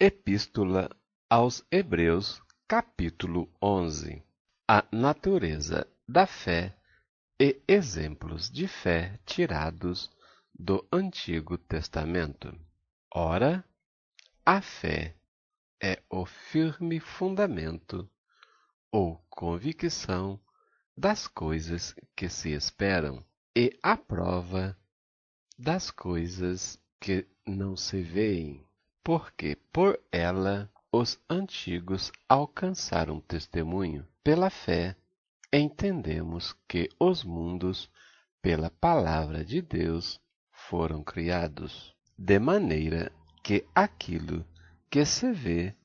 Epístola aos Hebreus, capítulo 11. A natureza da fé e exemplos de fé tirados do Antigo Testamento. Ora, a fé é o firme fundamento ou convicção das coisas que se esperam e a prova das coisas que não se veem, porque por ela os antigos alcançaram testemunho. Pela fé, entendemos que os mundos, pela palavra de Deus, foram criados, de maneira que aquilo que se vê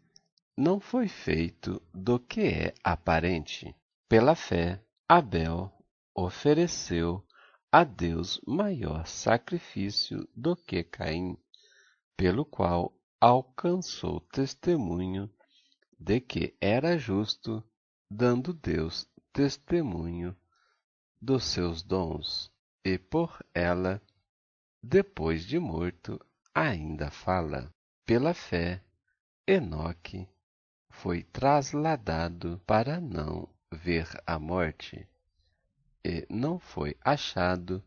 não foi feito do que é aparente. Pela fé, Abel ofereceu a Deus maior sacrifício do que Caim, pelo qual alcançou testemunho de que era justo, dando Deus testemunho dos seus dons, e por ela, depois de morto, ainda fala. Pela fé, Enoque foi trasladado para não ver a morte, e não foi achado,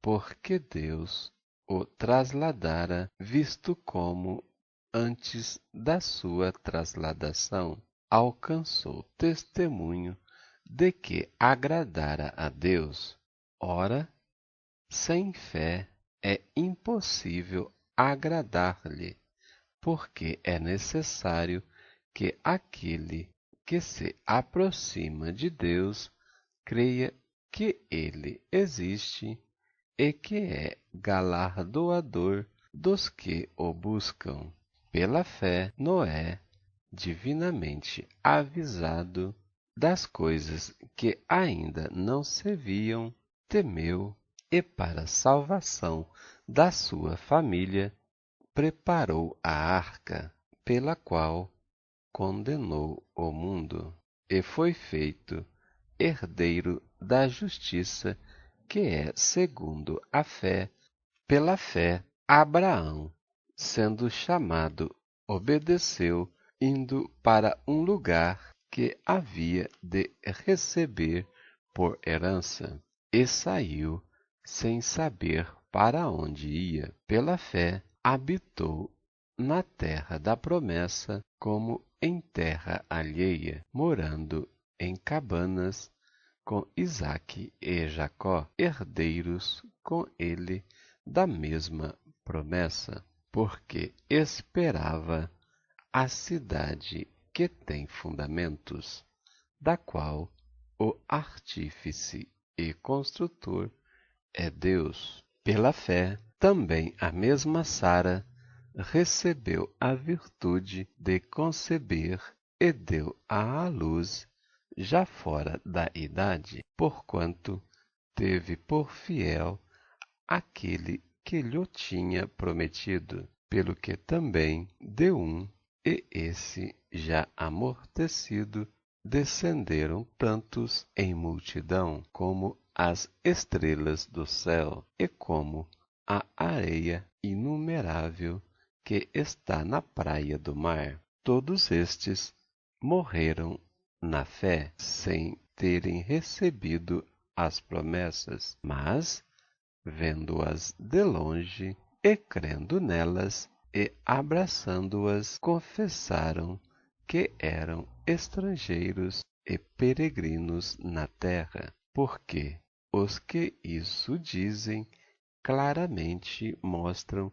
porque Deus o trasladara, visto como, antes da sua trasladação, alcançou testemunho de que agradara a Deus. Ora, sem fé é impossível agradar-lhe, porque é necessário que aquele que se aproxima de Deus creia que ele existe e que é galardoador dos que o buscam. Pela fé, Noé, divinamente avisado das coisas que ainda não se viam, temeu e, para a salvação da sua família, preparou a arca, pela qual condenou o mundo, e foi feito herdeiro da justiça, que é segundo a fé. Pela fé, Abraão, sendo chamado, obedeceu, indo para um lugar que havia de receber por herança, e saiu sem saber para onde ia. Pela fé, habitou na terra da promessa, como em terra alheia, morando em cabanas com Isaque e Jacó, herdeiros com ele da mesma promessa, porque esperava a cidade que tem fundamentos, da qual o artífice e construtor é Deus. Pela fé, também a mesma Sara recebeu a virtude de conceber e deu à luz já fora da idade, porquanto teve por fiel aquele que lhe tinha prometido, pelo que também de um, e esse já amortecido, descenderam tantos em multidão como as estrelas do céu e como a areia inumerável que está na praia do mar. Todos estes morreram na fé, sem terem recebido as promessas, mas, vendo-as de longe e crendo nelas e abraçando-as, confessaram que eram estrangeiros e peregrinos na terra, porque os que isso dizem claramente mostram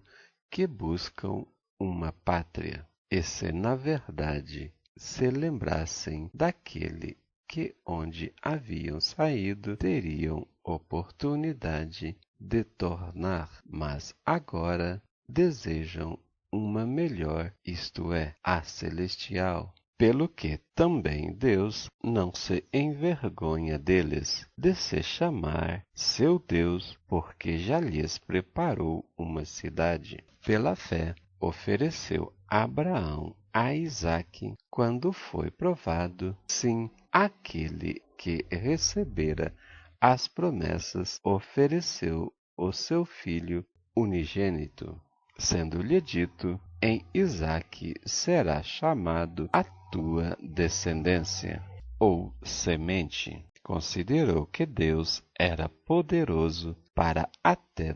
que buscam uma pátria. E se na verdade se lembrassem daquele que, onde haviam saído, teriam oportunidade de tornar, mas agora desejam uma melhor, isto é, a celestial. Pelo que também Deus não se envergonha deles, de se chamar seu Deus, porque já lhes preparou uma cidade. Pela fé, ofereceu Abraão a Isaque, quando foi provado, sim, aquele que recebera as promessas ofereceu o seu filho unigênito. sendo-lhe dito: em Isaque será chamado a tua descendência, ou semente. Considerou que Deus era poderoso para até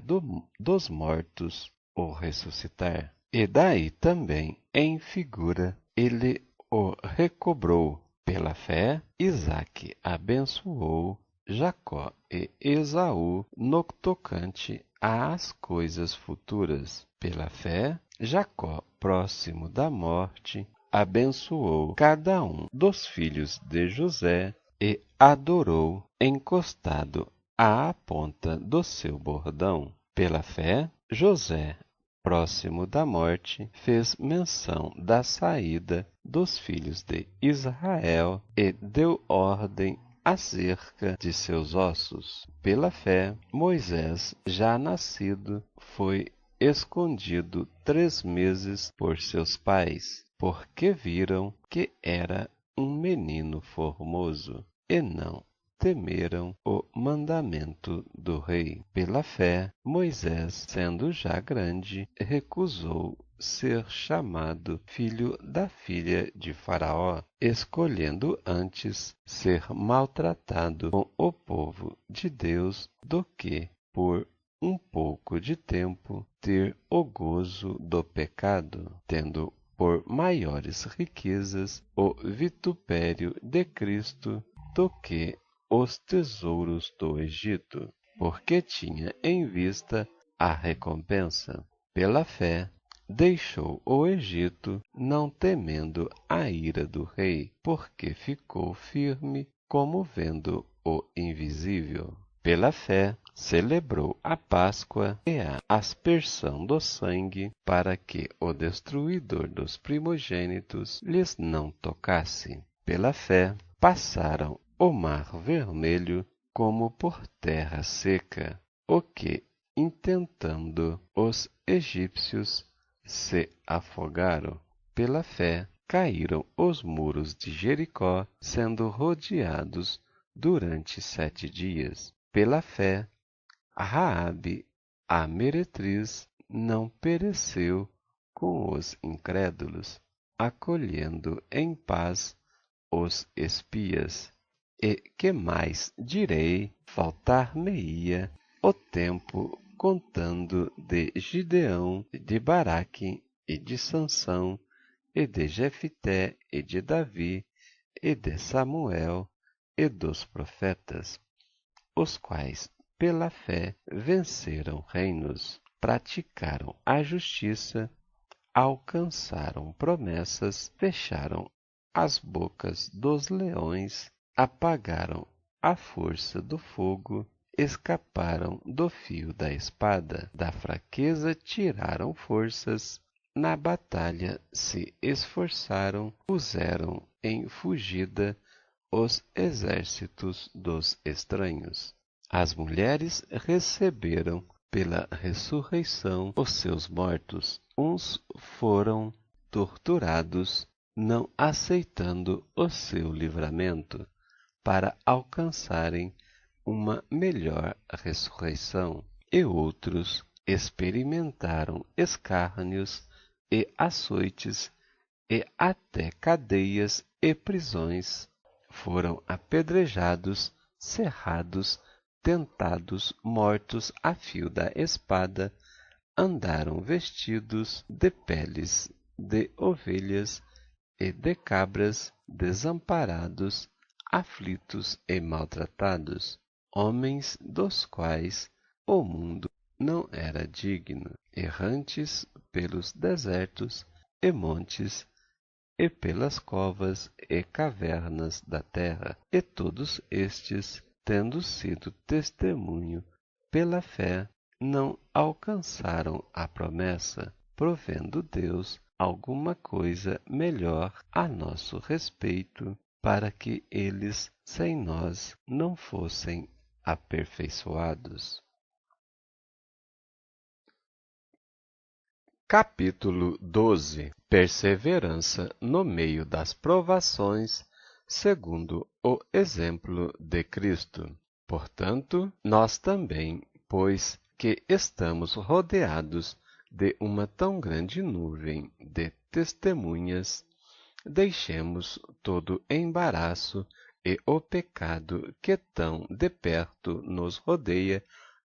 dos mortos o ressuscitar. E daí também, em figura, ele o recobrou. Pela fé, Isaque abençoou Jacó e Esaú no tocante às coisas futuras. Pela fé, Jacó, próximo da morte, abençoou cada um dos filhos de José e adorou encostado à ponta do seu bordão. Pela fé, José, próximo da morte, fez menção da saída dos filhos de Israel e deu ordem acerca de seus ossos. Pela fé, Moisés, já nascido, foi escondido 3 meses por seus pais, porque viram que era um menino formoso, e não temeram o mandamento do rei. Pela fé, Moisés, sendo já grande, recusou ser chamado filho da filha de Faraó, escolhendo antes ser maltratado com o povo de Deus do que, por um pouco de tempo, ter o gozo do pecado, tendo por maiores riquezas o vitupério de Cristo do que os tesouros do Egito, porque tinha em vista a recompensa. Pela fé, deixou o Egito, não temendo a ira do rei, porque ficou firme, como vendo o invisível. Pela fé, celebrou a Páscoa e a aspersão do sangue, para que o destruidor dos primogênitos lhes não tocasse. Pela fé, passaram o mar vermelho como por terra seca, o que, intentando os egípcios, se afogaram. Pela fé, caíram os muros de Jericó, sendo rodeados durante 7 dias. Pela fé, Raabe, a meretriz, não pereceu com os incrédulos, acolhendo em paz os espias. E que mais direi? Faltar-me-ia o tempo contando de Gideão, de Baraque e de Sansão, e de Jefité e de Davi, e de Samuel e dos profetas, os quais, pela fé, venceram reinos, praticaram a justiça, alcançaram promessas, fecharam as bocas dos leões, apagaram a força do fogo, escaparam do fio da espada, da fraqueza tiraram forças, na batalha se esforçaram, puseram em fugida os exércitos dos estranhos. As mulheres receberam pela ressurreição os seus mortos. Uns foram torturados, não aceitando o seu livramento, para alcançarem uma melhor ressurreição. E outros experimentaram escárnios e açoites e até cadeias e prisões. Foram apedrejados, cerrados, tentados, mortos a fio da espada, andaram vestidos de peles de ovelhas e de cabras, desamparados, aflitos e maltratados, homens dos quais o mundo não era digno, errantes pelos desertos e montes, e pelas covas e cavernas da terra. E todos estes, tendo sido testemunho pela fé, não alcançaram a promessa, provendo Deus alguma coisa melhor a nosso respeito, para que eles, sem nós, não fossem aperfeiçoados. Capítulo 12. Perseverança no meio das provações, segundo o exemplo de Cristo. Portanto, nós também, pois que estamos rodeados de uma tão grande nuvem de testemunhas, deixemos todo embaraço e o pecado que tão de perto nos rodeia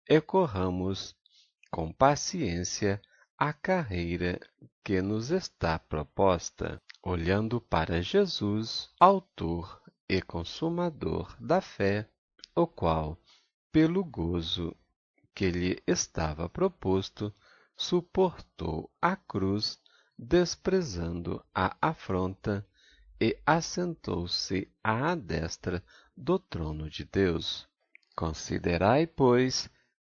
e corramos com paciência a carreira que nos está proposta, olhando para Jesus, autor e consumador da fé, o qual, pelo gozo que lhe estava proposto, suportou a cruz, desprezando a afronta, e assentou-se à destra do trono de Deus. Considerai, pois,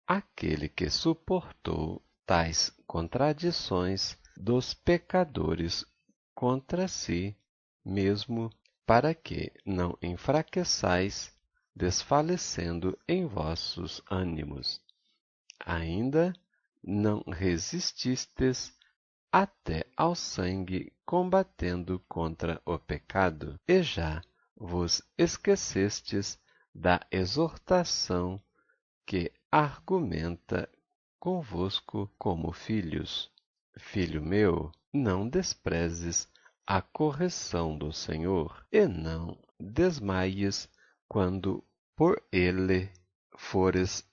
aquele que suportou tais contradições dos pecadores contra si mesmo, para que não enfraqueçais, desfalecendo em vossos ânimos. Ainda não resististes até ao sangue, combatendo contra o pecado, e já vos esquecestes da exortação que argumenta convosco como filhos. Filho meu, não desprezes a correção do Senhor, e não desmaies quando por ele fores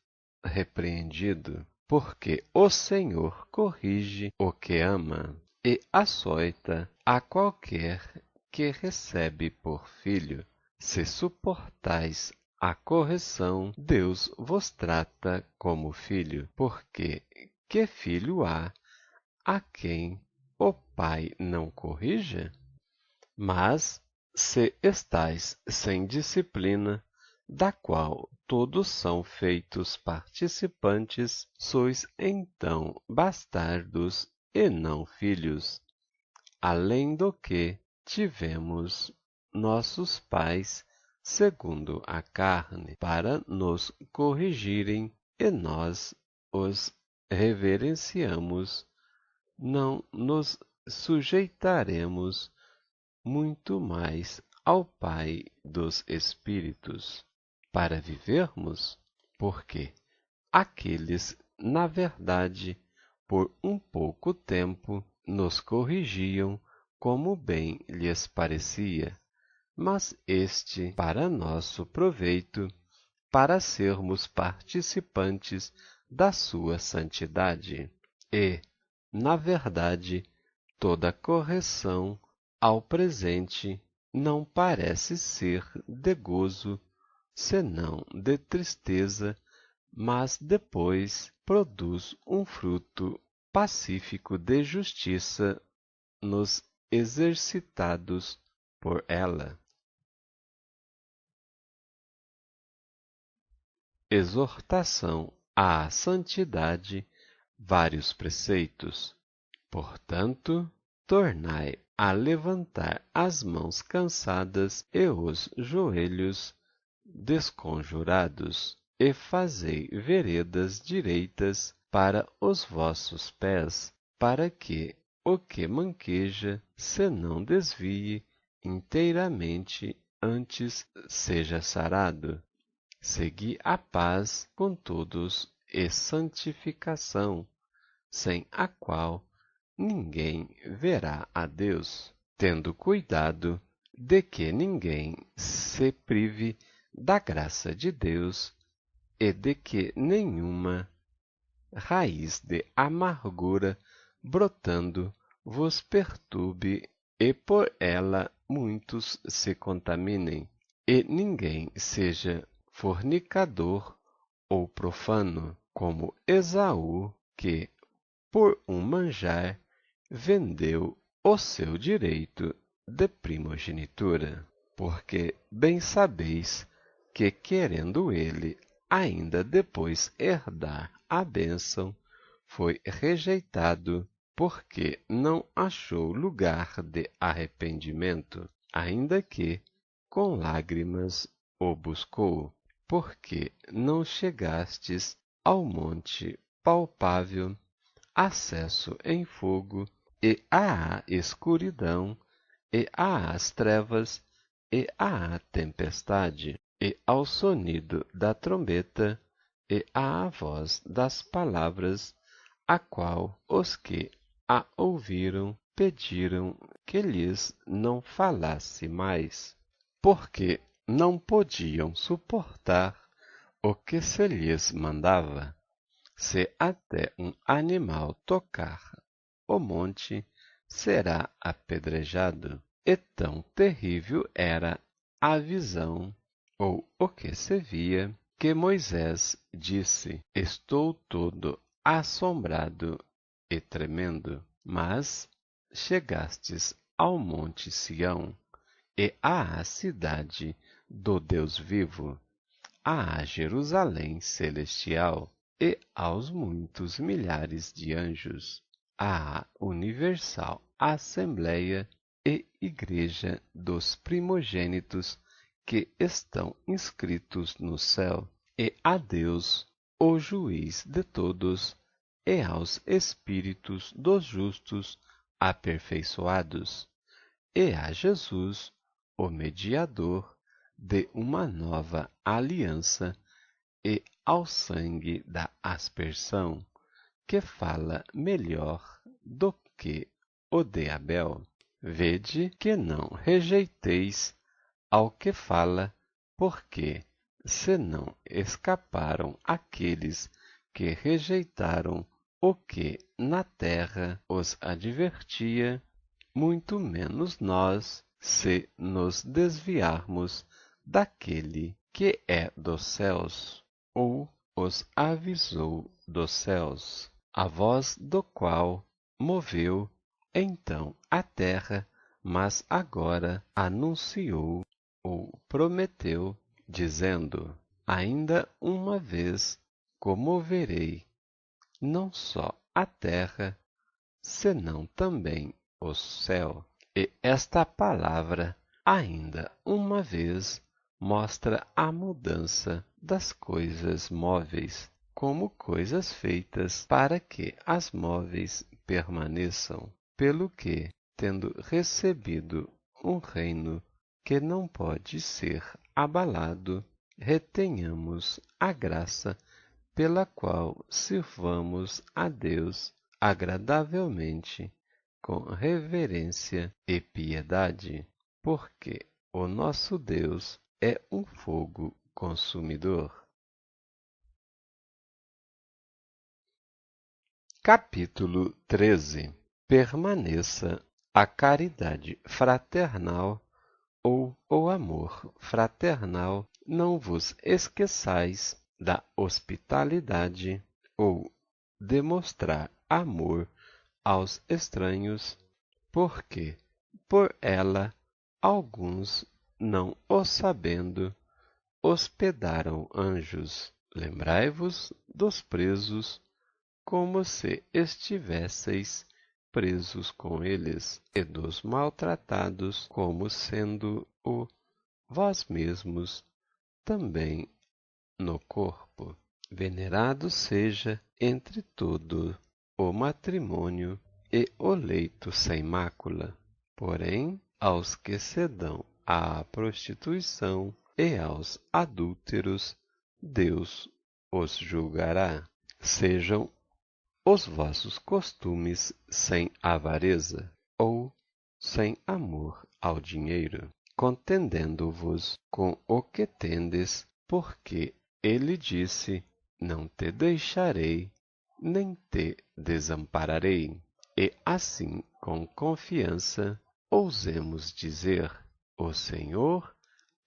repreendido, porque o Senhor corrige o que ama e açoita a qualquer que recebe por filho. Se suportais a correção, Deus vos trata como filho, porque que filho há a quem o pai não corrija? Mas se estais sem disciplina, da qual todos são feitos participantes, sois então bastardos e não filhos. Além do que tivemos nossos pais, segundo a carne, para nos corrigirem, e nós os reverenciamos, não nos sujeitaremos muito mais ao Pai dos Espíritos, para vivermos? Porque aqueles, na verdade, por um pouco tempo, nos corrigiam como bem lhes parecia, mas este para nosso proveito, para sermos participantes da sua santidade. E, na verdade, toda correção ao presente não parece ser de gozo, senão de tristeza, mas depois produz um fruto pacífico de justiça nos exercitados por ela. Exortação à santidade, vários preceitos. Portanto, tornai a levantar as mãos cansadas e os joelhos desconjurados, e fazei veredas direitas para os vossos pés, para que o que manqueja se não desvie inteiramente, antes seja sarado. Segui a paz com todos e santificação, sem a qual ninguém verá a Deus, tendo cuidado de que ninguém se prive da graça de Deus e de que nenhuma raiz de amargura brotando vos perturbe e por ela muitos se contaminem, e ninguém seja fornicador ou profano, como Esaú, que, por um manjar, vendeu o seu direito de primogenitura. Porque bem sabeis que, querendo ele ainda depois herdar a bênção, foi rejeitado, porque não achou lugar de arrependimento, ainda que com lágrimas o buscou. Porque não chegastes ao monte palpável, acesso em fogo, e à escuridão, e às trevas, e à tempestade, e ao sonido da trombeta, e à voz das palavras, a qual os que a ouviram pediram que lhes não falasse mais, porque não podiam suportar o que se lhes mandava. Se até um animal tocar o monte, será apedrejado. E tão terrível era a visão, ou o que se via, que Moisés disse: Estou todo assombrado e tremendo. Mas chegastes ao monte Sião, e à cidade do Deus vivo, à Jerusalém celestial, e aos muitos milhares de anjos, à universal Assembleia e Igreja dos primogênitos que estão inscritos no céu, e a Deus, o juiz de todos, e aos espíritos dos justos aperfeiçoados, e a Jesus, o mediador de uma nova aliança, e ao sangue da aspersão, que fala melhor do que o de Abel. Vede que não rejeiteis ao que fala, porque se não escaparam aqueles que rejeitaram o que na terra os advertia, muito menos nós, se nos desviarmos daquele que é dos céus, ou os avisou dos céus, a voz do qual moveu então a terra, mas agora anunciou ou prometeu, dizendo: Ainda uma vez comoverei não só a terra, senão também o céu. E esta palavra, ainda uma vez, mostra a mudança das coisas móveis, como coisas feitas para que as móveis permaneçam, pelo que, tendo recebido um reino que não pode ser abalado, retenhamos a graça pela qual sirvamos a Deus agradavelmente, com reverência e piedade, porque o nosso Deus é um fogo consumidor. Capítulo 13. Permaneça a caridade fraternal ou o amor fraternal, não vos esqueçais da hospitalidade ou demonstrar amor aos estranhos, porque por ela alguns, não o sabendo, hospedaram anjos. Lembrai-vos dos presos, como se estivesseis presos com eles, e dos maltratados, como sendo o vós mesmos também no corpo. Venerado seja entre todo o matrimônio e o leito sem mácula. Porém, aos que se dão à prostituição e aos adúlteros, Deus os julgará. Sejam os vossos costumes sem avareza, ou sem amor ao dinheiro, contendendo-vos com o que tendes, porque ele disse: Não te deixarei, nem te desampararei. E assim, com confiança, ousemos dizer: O Senhor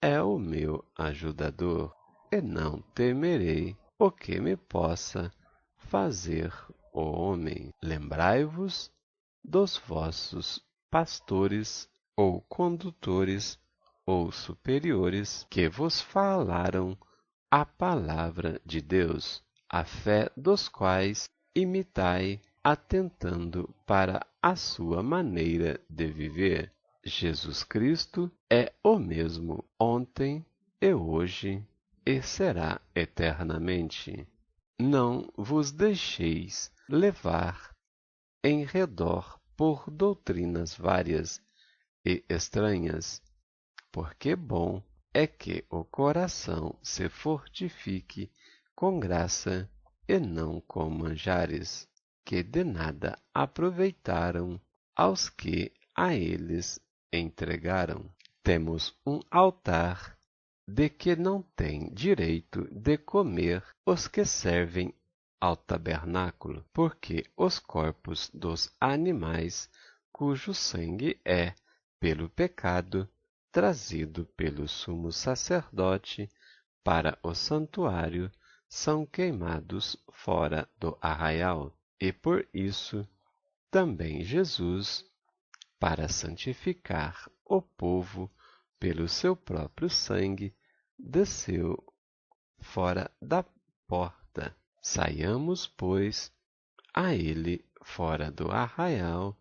é o meu ajudador, e não temerei o que me possa fazer o homem. Lembrai-vos dos vossos pastores, ou condutores, ou superiores, que vos falaram a palavra de Deus, a fé dos quais imitai, atentando para a sua maneira de viver. Jesus Cristo é o mesmo ontem e hoje e será eternamente. Não vos deixeis levar em redor por doutrinas várias e estranhas, porque bom é que o coração se fortifique com graça e não com manjares, que de nada aproveitaram aos que a eles entregaram. Temos um altar de que não têm direito de comer os que servem ao tabernáculo, porque os corpos dos animais cujo sangue é, pelo pecado, trazido pelo sumo sacerdote para o santuário, são queimados fora do arraial. E por isso também Jesus, para santificar o povo pelo seu próprio sangue, desceu fora da porta. Saiamos, pois, a ele fora do arraial,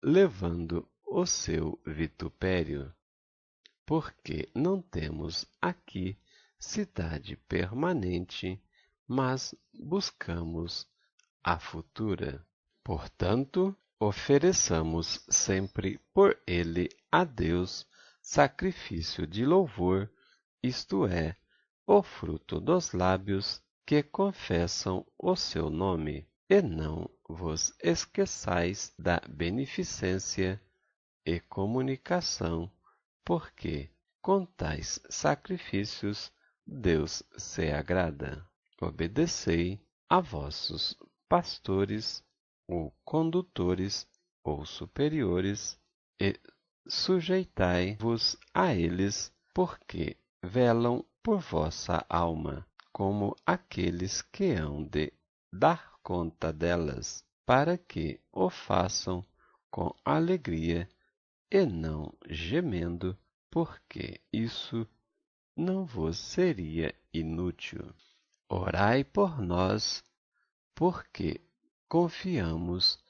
levando o seu vitupério, porque não temos aqui cidade permanente, mas buscamos a futura. Portanto, ofereçamos sempre por ele a Deus sacrifício de louvor, isto é, o fruto dos lábios que confessam o seu nome. E não vos esqueçais da beneficência e comunicação, porque com tais sacrifícios Deus se agrada. Obedecei a vossos pastores, ou condutores, ou superiores, e sujeitai-vos a eles, porque velam por vossa alma, como aqueles que hão de dar conta delas, para que o façam com alegria e não gemendo, porque isso não vos seria inútil. Orai por nós, porque confiamos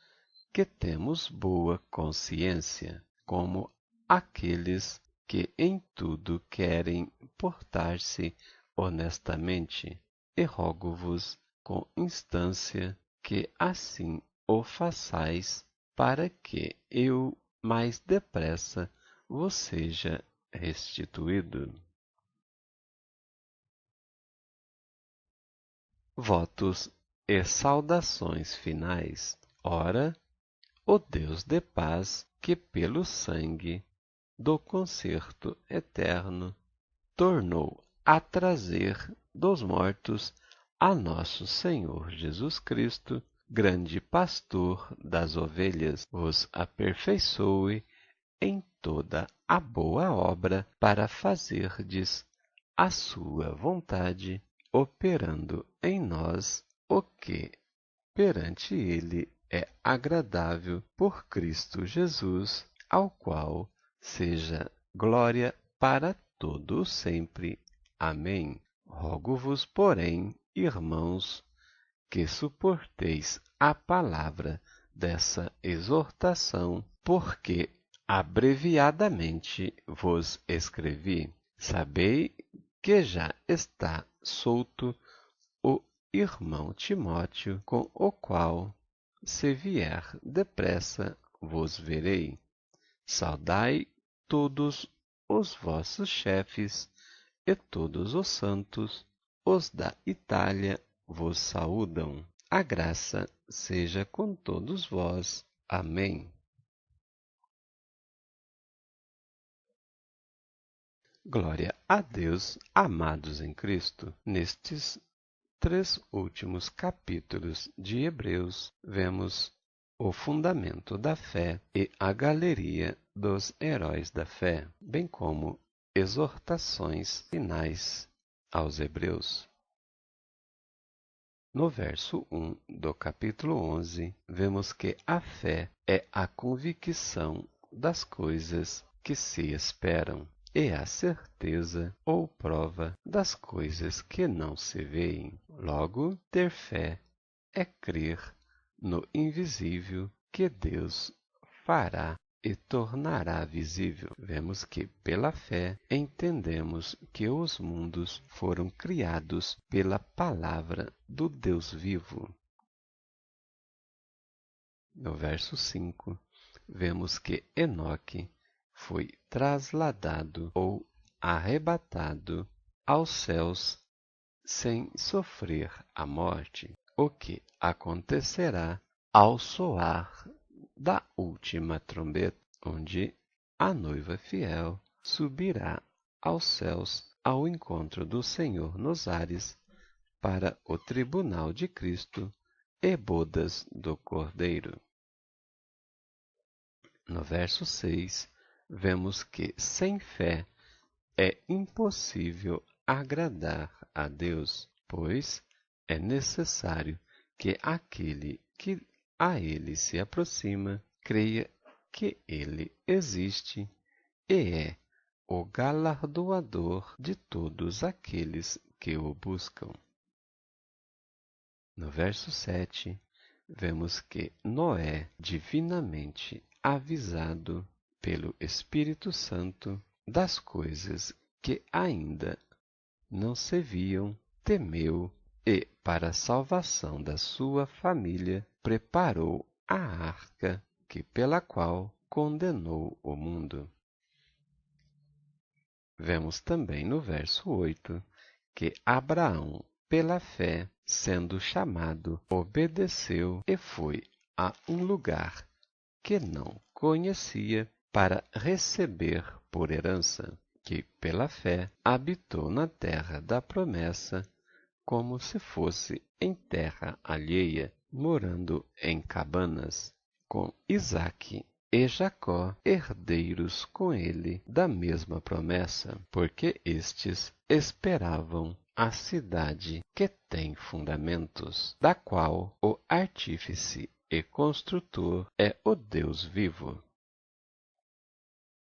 que temos boa consciência, como aqueles que em tudo querem portar-se honestamente, e rogo-vos com instância que assim o façais, para que eu mais depressa vos seja restituído. Votos e saudações finais. Ora, o Deus de paz, que pelo sangue do concerto eterno tornou a trazer dos mortos a nosso Senhor Jesus Cristo, grande pastor das ovelhas, vos aperfeiçoe em toda a boa obra para fazerdes a sua vontade, operando em nós o que perante ele é agradável por Cristo Jesus, ao qual seja glória para todo sempre. Amém. Rogo-vos, porém, irmãos, que suporteis a palavra dessa exortação, porque abreviadamente vos escrevi. Sabei que já está solto o irmão Timóteo, com o qual, se vier depressa, vos verei. Saudai todos os vossos chefes e todos os santos, os da Itália, vos saúdam. A graça seja com todos vós. Amém. Glória a Deus, amados em Cristo. Nestes 3 últimos capítulos de Hebreus, vemos o fundamento da fé e a galeria dos heróis da fé, bem como exortações finais aos Hebreus. No verso 1 do capítulo 11, vemos que a fé é a convicção das coisas que se esperam e a certeza ou prova das coisas que não se veem. Logo, ter fé é crer no invisível que Deus fará e tornará visível. Vemos que, pela fé, entendemos que os mundos foram criados pela palavra do Deus vivo. No verso 5, vemos que Enoque foi trasladado ou arrebatado aos céus sem sofrer a morte, o que acontecerá ao soar da última trombeta, onde a noiva fiel subirá aos céus ao encontro do Senhor nos ares para o tribunal de Cristo e bodas do Cordeiro. No verso 6, vemos que sem fé é impossível agradar a Deus, pois é necessário que aquele que a Ele se aproxima creia que Ele existe e é o galardoador de todos aqueles que o buscam. No verso 7, vemos que Noé, divinamente avisado pelo Espírito Santo das coisas que ainda não se viam, temeu e, para a salvação da sua família, preparou a arca pela qual condenou o mundo. Vemos também no verso 8 que Abraão, pela fé, sendo chamado, obedeceu e foi a um lugar que não conhecia para receber por herança, que pela fé habitou na terra da promessa, como se fosse em terra alheia, morando em cabanas, com Isaque e Jacó, herdeiros com ele da mesma promessa, porque estes esperavam a cidade que tem fundamentos, da qual o artífice e construtor é o Deus vivo.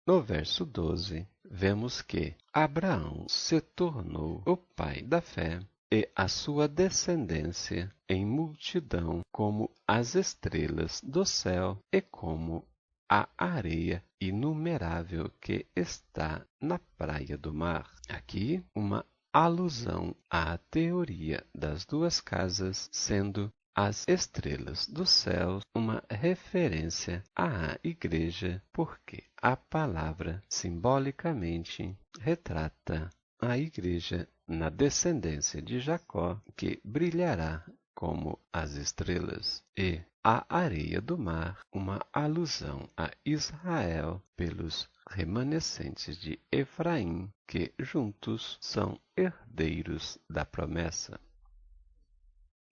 No verso 12, vemos que Abraão se tornou o pai da fé e a sua descendência em multidão como as estrelas do céu e como a areia inumerável que está na praia do mar. Aqui, uma alusão à teoria das duas casas, sendo as estrelas do céu uma referência à igreja, porque a palavra simbolicamente retrata a igreja na descendência de Jacó, que brilhará como as estrelas, e a areia do mar, uma alusão a Israel pelos remanescentes de Efraim, que juntos são herdeiros da promessa.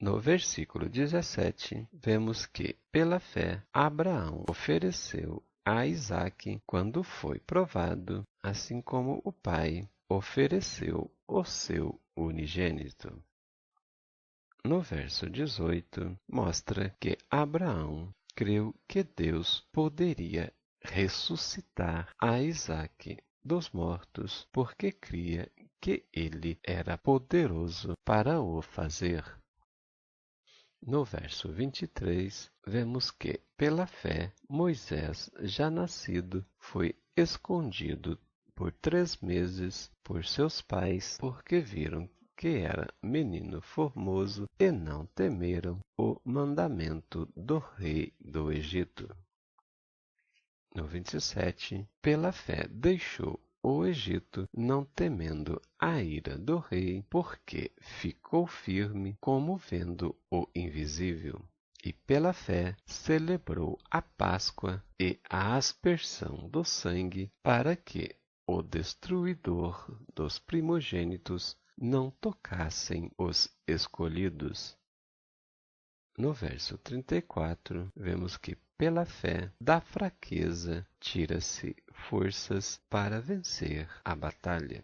No versículo 17, vemos que, pela fé, Abraão ofereceu a Isaque quando foi provado, assim como o pai ofereceu o seu unigênito. No verso 18, mostra que Abraão creu que Deus poderia ressuscitar a Isaque dos mortos, porque cria que ele era poderoso para o fazer. No verso 23, vemos que, pela fé, Moisés, já nascido, foi escondido por 3 meses por seus pais, porque viram que era menino formoso e não temeram o mandamento do rei do Egito. No 27, pela fé deixou o Egito, não temendo a ira do rei, porque ficou firme como vendo o invisível. E pela fé celebrou a Páscoa e a aspersão do sangue, para que o destruidor dos primogênitos não tocassem os escolhidos. No verso 34, vemos que, pela fé, da fraqueza tira-se forças para vencer a batalha.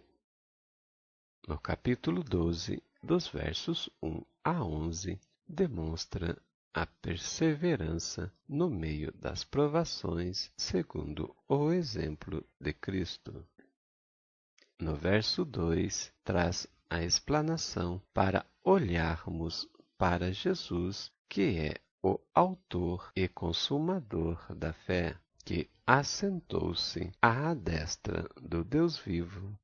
No capítulo 12, dos versos 1 a 11, demonstra a perseverança no meio das provações, segundo o exemplo de Cristo. No verso 2, traz a explanação para olharmos para Jesus, que é o autor e consumador da fé, que assentou-se à destra do Deus vivo.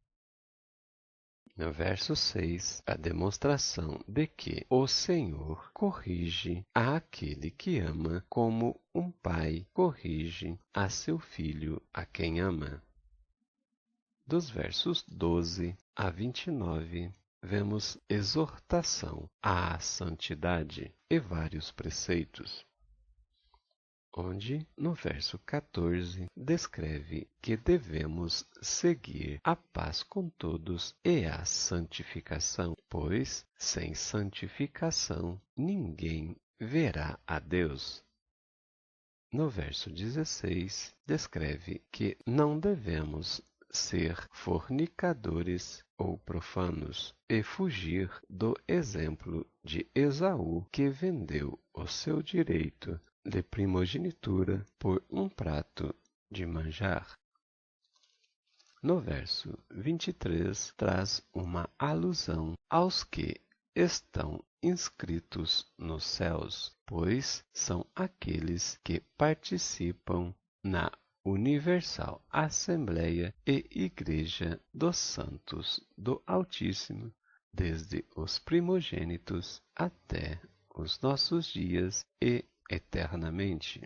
No verso 6, a demonstração de que o Senhor corrige aquele que ama, como um pai corrige a seu filho a quem ama. Dos versos 12 a 29, vemos exortação à santidade e vários preceitos. onde, no verso 14, descreve que devemos seguir a paz com todos e a santificação, pois sem santificação ninguém verá a Deus. No verso 16, descreve que não devemos ser fornicadores ou profanos e fugir do exemplo de Esaú, que vendeu o seu direito de primogenitura por um prato de manjar. No verso 23, traz uma alusão aos que estão inscritos nos céus, pois são aqueles que participam na Universal Assembleia e Igreja dos Santos do Altíssimo, desde os primogênitos até os nossos dias e eternamente.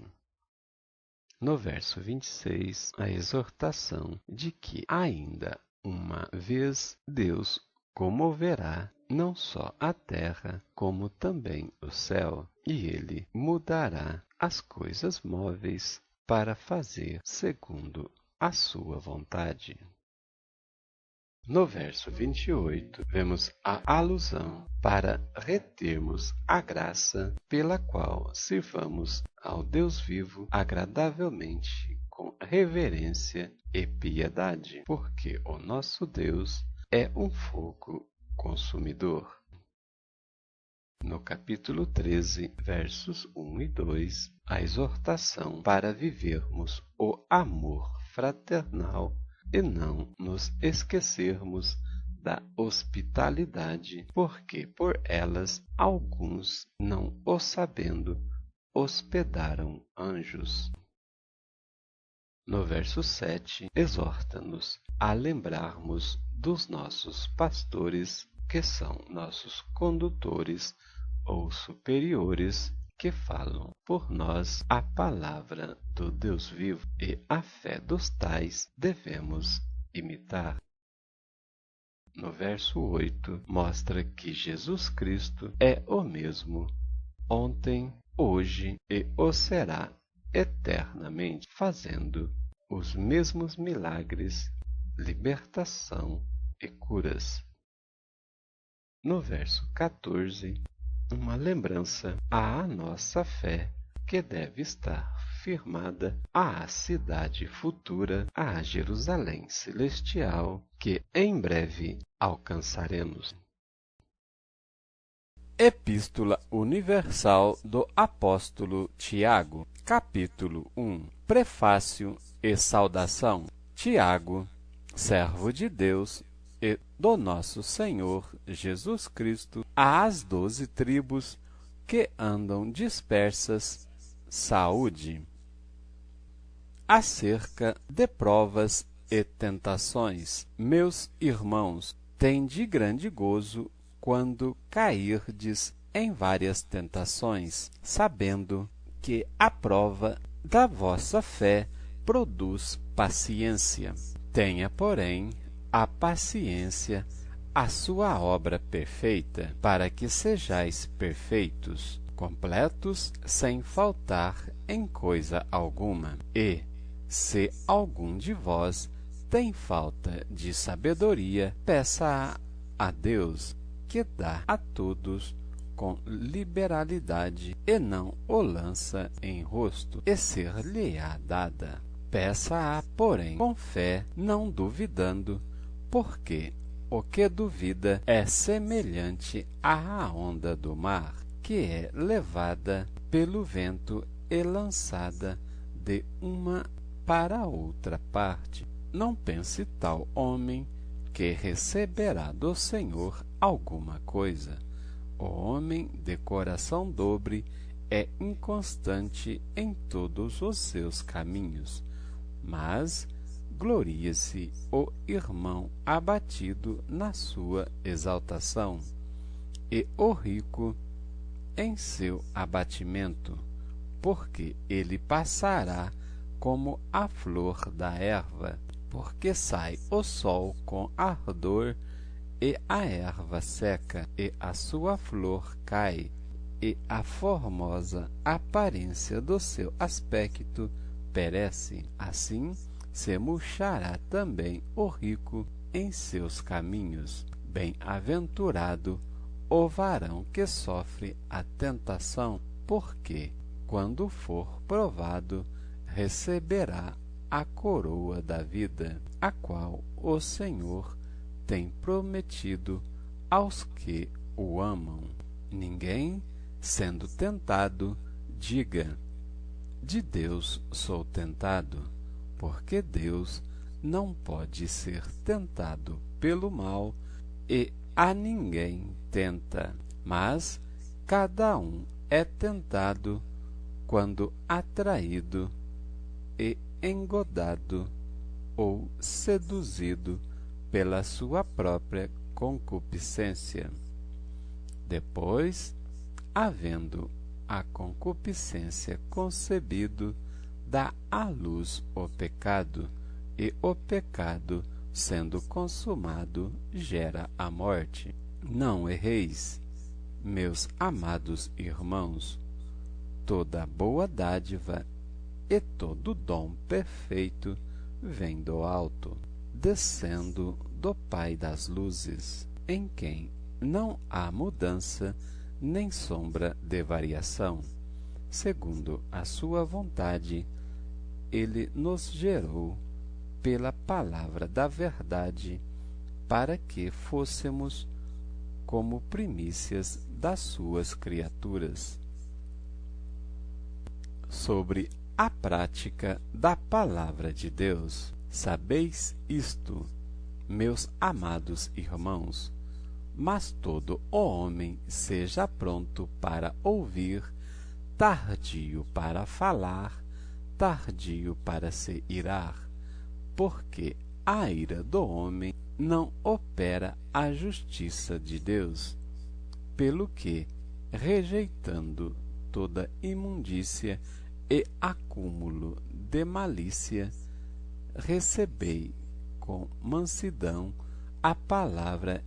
No verso 26, a exortação de que ainda uma vez Deus comoverá não só a terra, como também o céu, e ele mudará as coisas móveis para fazer segundo a sua vontade. No verso 28, vemos a alusão para retermos a graça pela qual sirvamos ao Deus vivo agradavelmente, com reverência e piedade, porque o nosso Deus é um fogo consumidor. No capítulo 13, versos 1 e 2, a exortação para vivermos o amor fraternal e não nos esquecermos da hospitalidade, porque por elas alguns, não o sabendo, hospedaram anjos. No verso 7, exorta-nos a lembrarmos dos nossos pastores, que são nossos condutores ou superiores, que falam por nós a palavra do Deus vivo, e a fé dos tais devemos imitar. No verso 8, mostra que Jesus Cristo é o mesmo ontem, hoje e o será eternamente, fazendo os mesmos milagres, libertação e curas. No verso 14, uma lembrança à nossa fé, que deve estar firmada à cidade futura, à Jerusalém celestial, que em breve alcançaremos. Epístola Universal do Apóstolo Tiago, capítulo 1, Prefácio e Saudação. Tiago, servo de Deus e do nosso Senhor Jesus Cristo, às 12 tribos que andam dispersas, saúde. Acerca de provas e tentações, meus irmãos, tende grande gozo quando cairdes em várias tentações, sabendo que a prova da vossa fé produz paciência. Tenha, porém, a paciência a sua obra perfeita, para que sejais perfeitos, completos, sem faltar em coisa alguma. E, se algum de vós tem falta de sabedoria, peça a Deus, que dá a todos com liberalidade, e não o lança em rosto, e ser-lhe-á dada. Peça-a, porém, com fé, não duvidando, porque o que duvida é semelhante à onda do mar, que é levada pelo vento e lançada de uma para outra parte. Não pense tal homem que receberá do Senhor alguma coisa. O homem de coração dobre é inconstante em todos os seus caminhos, mas glorie-se o irmão abatido na sua exaltação, e o rico em seu abatimento, porque ele passará como a flor da erva, porque sai o sol com ardor, e a erva seca, e a sua flor cai, e a formosa aparência do seu aspecto perece. Assim se murchará também o rico em seus caminhos. Bem-aventurado o varão que sofre a tentação, porque, quando for provado, receberá a coroa da vida, a qual o Senhor tem prometido aos que o amam. Ninguém, sendo tentado, diga: de Deus sou tentado, porque Deus não pode ser tentado pelo mal e a ninguém tenta, mas cada um é tentado quando atraído e engodado ou seduzido pela sua própria concupiscência. Depois, havendo a concupiscência concebido, dá à luz o pecado, e o pecado, sendo consumado, gera a morte. Não erreis, meus amados irmãos. Toda boa dádiva e todo dom perfeito vem do alto, descendo do Pai das luzes, em quem não há mudança nem sombra de variação. Segundo a sua vontade, ele nos gerou pela palavra da verdade, para que fôssemos como primícias das suas criaturas. Sobre a prática da palavra de Deus, sabeis isto, meus amados irmãos, mas todo o homem seja pronto para ouvir, tardio para falar, tardio para se irar, porque a ira do homem não opera a justiça de Deus, pelo que, rejeitando toda imundícia e acúmulo de malícia, recebei com mansidão a palavra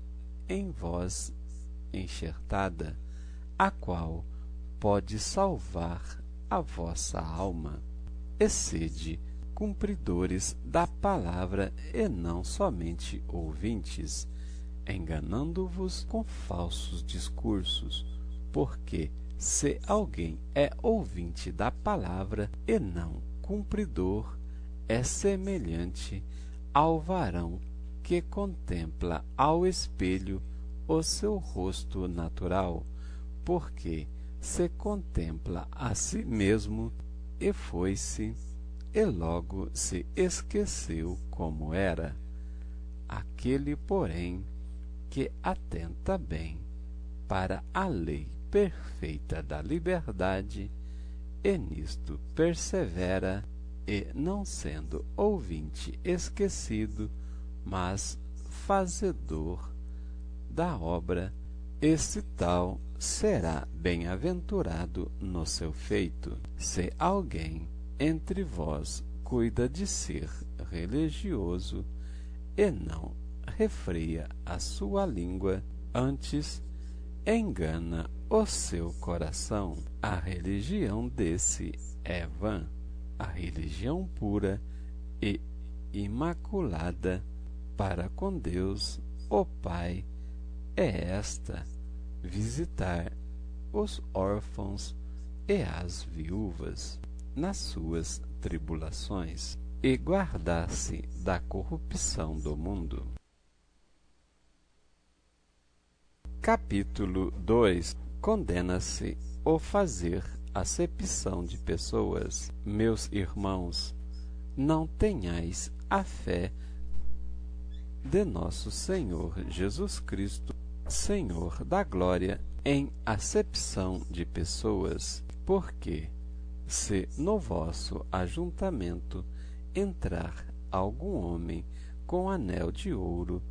em vós enxertada, a qual pode salvar a vossa alma. E sede cumpridores da palavra e não somente ouvintes, enganando-vos com falsos discursos, porque se alguém é ouvinte da palavra e não cumpridor, é semelhante ao varão que contempla ao espelho o seu rosto natural, porque se contempla a si mesmo e foi-se, e logo se esqueceu como era. Aquele, porém, que atenta bem para a lei perfeita da liberdade, e nisto persevera, e não sendo ouvinte esquecido, mas fazedor da obra, esse tal será bem-aventurado no seu feito. Se alguém entre vós cuida de ser religioso e não refreia a sua língua, antes engana o seu coração, a religião desse é vã. A religião pura e imaculada para com Deus, o Pai, é esta: visitar os órfãos e as viúvas nas suas tribulações e guardar-se da corrupção do mundo. Capítulo 2. Condena-se o fazer acepção de pessoas. Meus irmãos, não tenhais a fé de nosso Senhor Jesus Cristo, Senhor da glória, em acepção de pessoas, porque se no vosso ajuntamento entrar algum homem com anel de ouro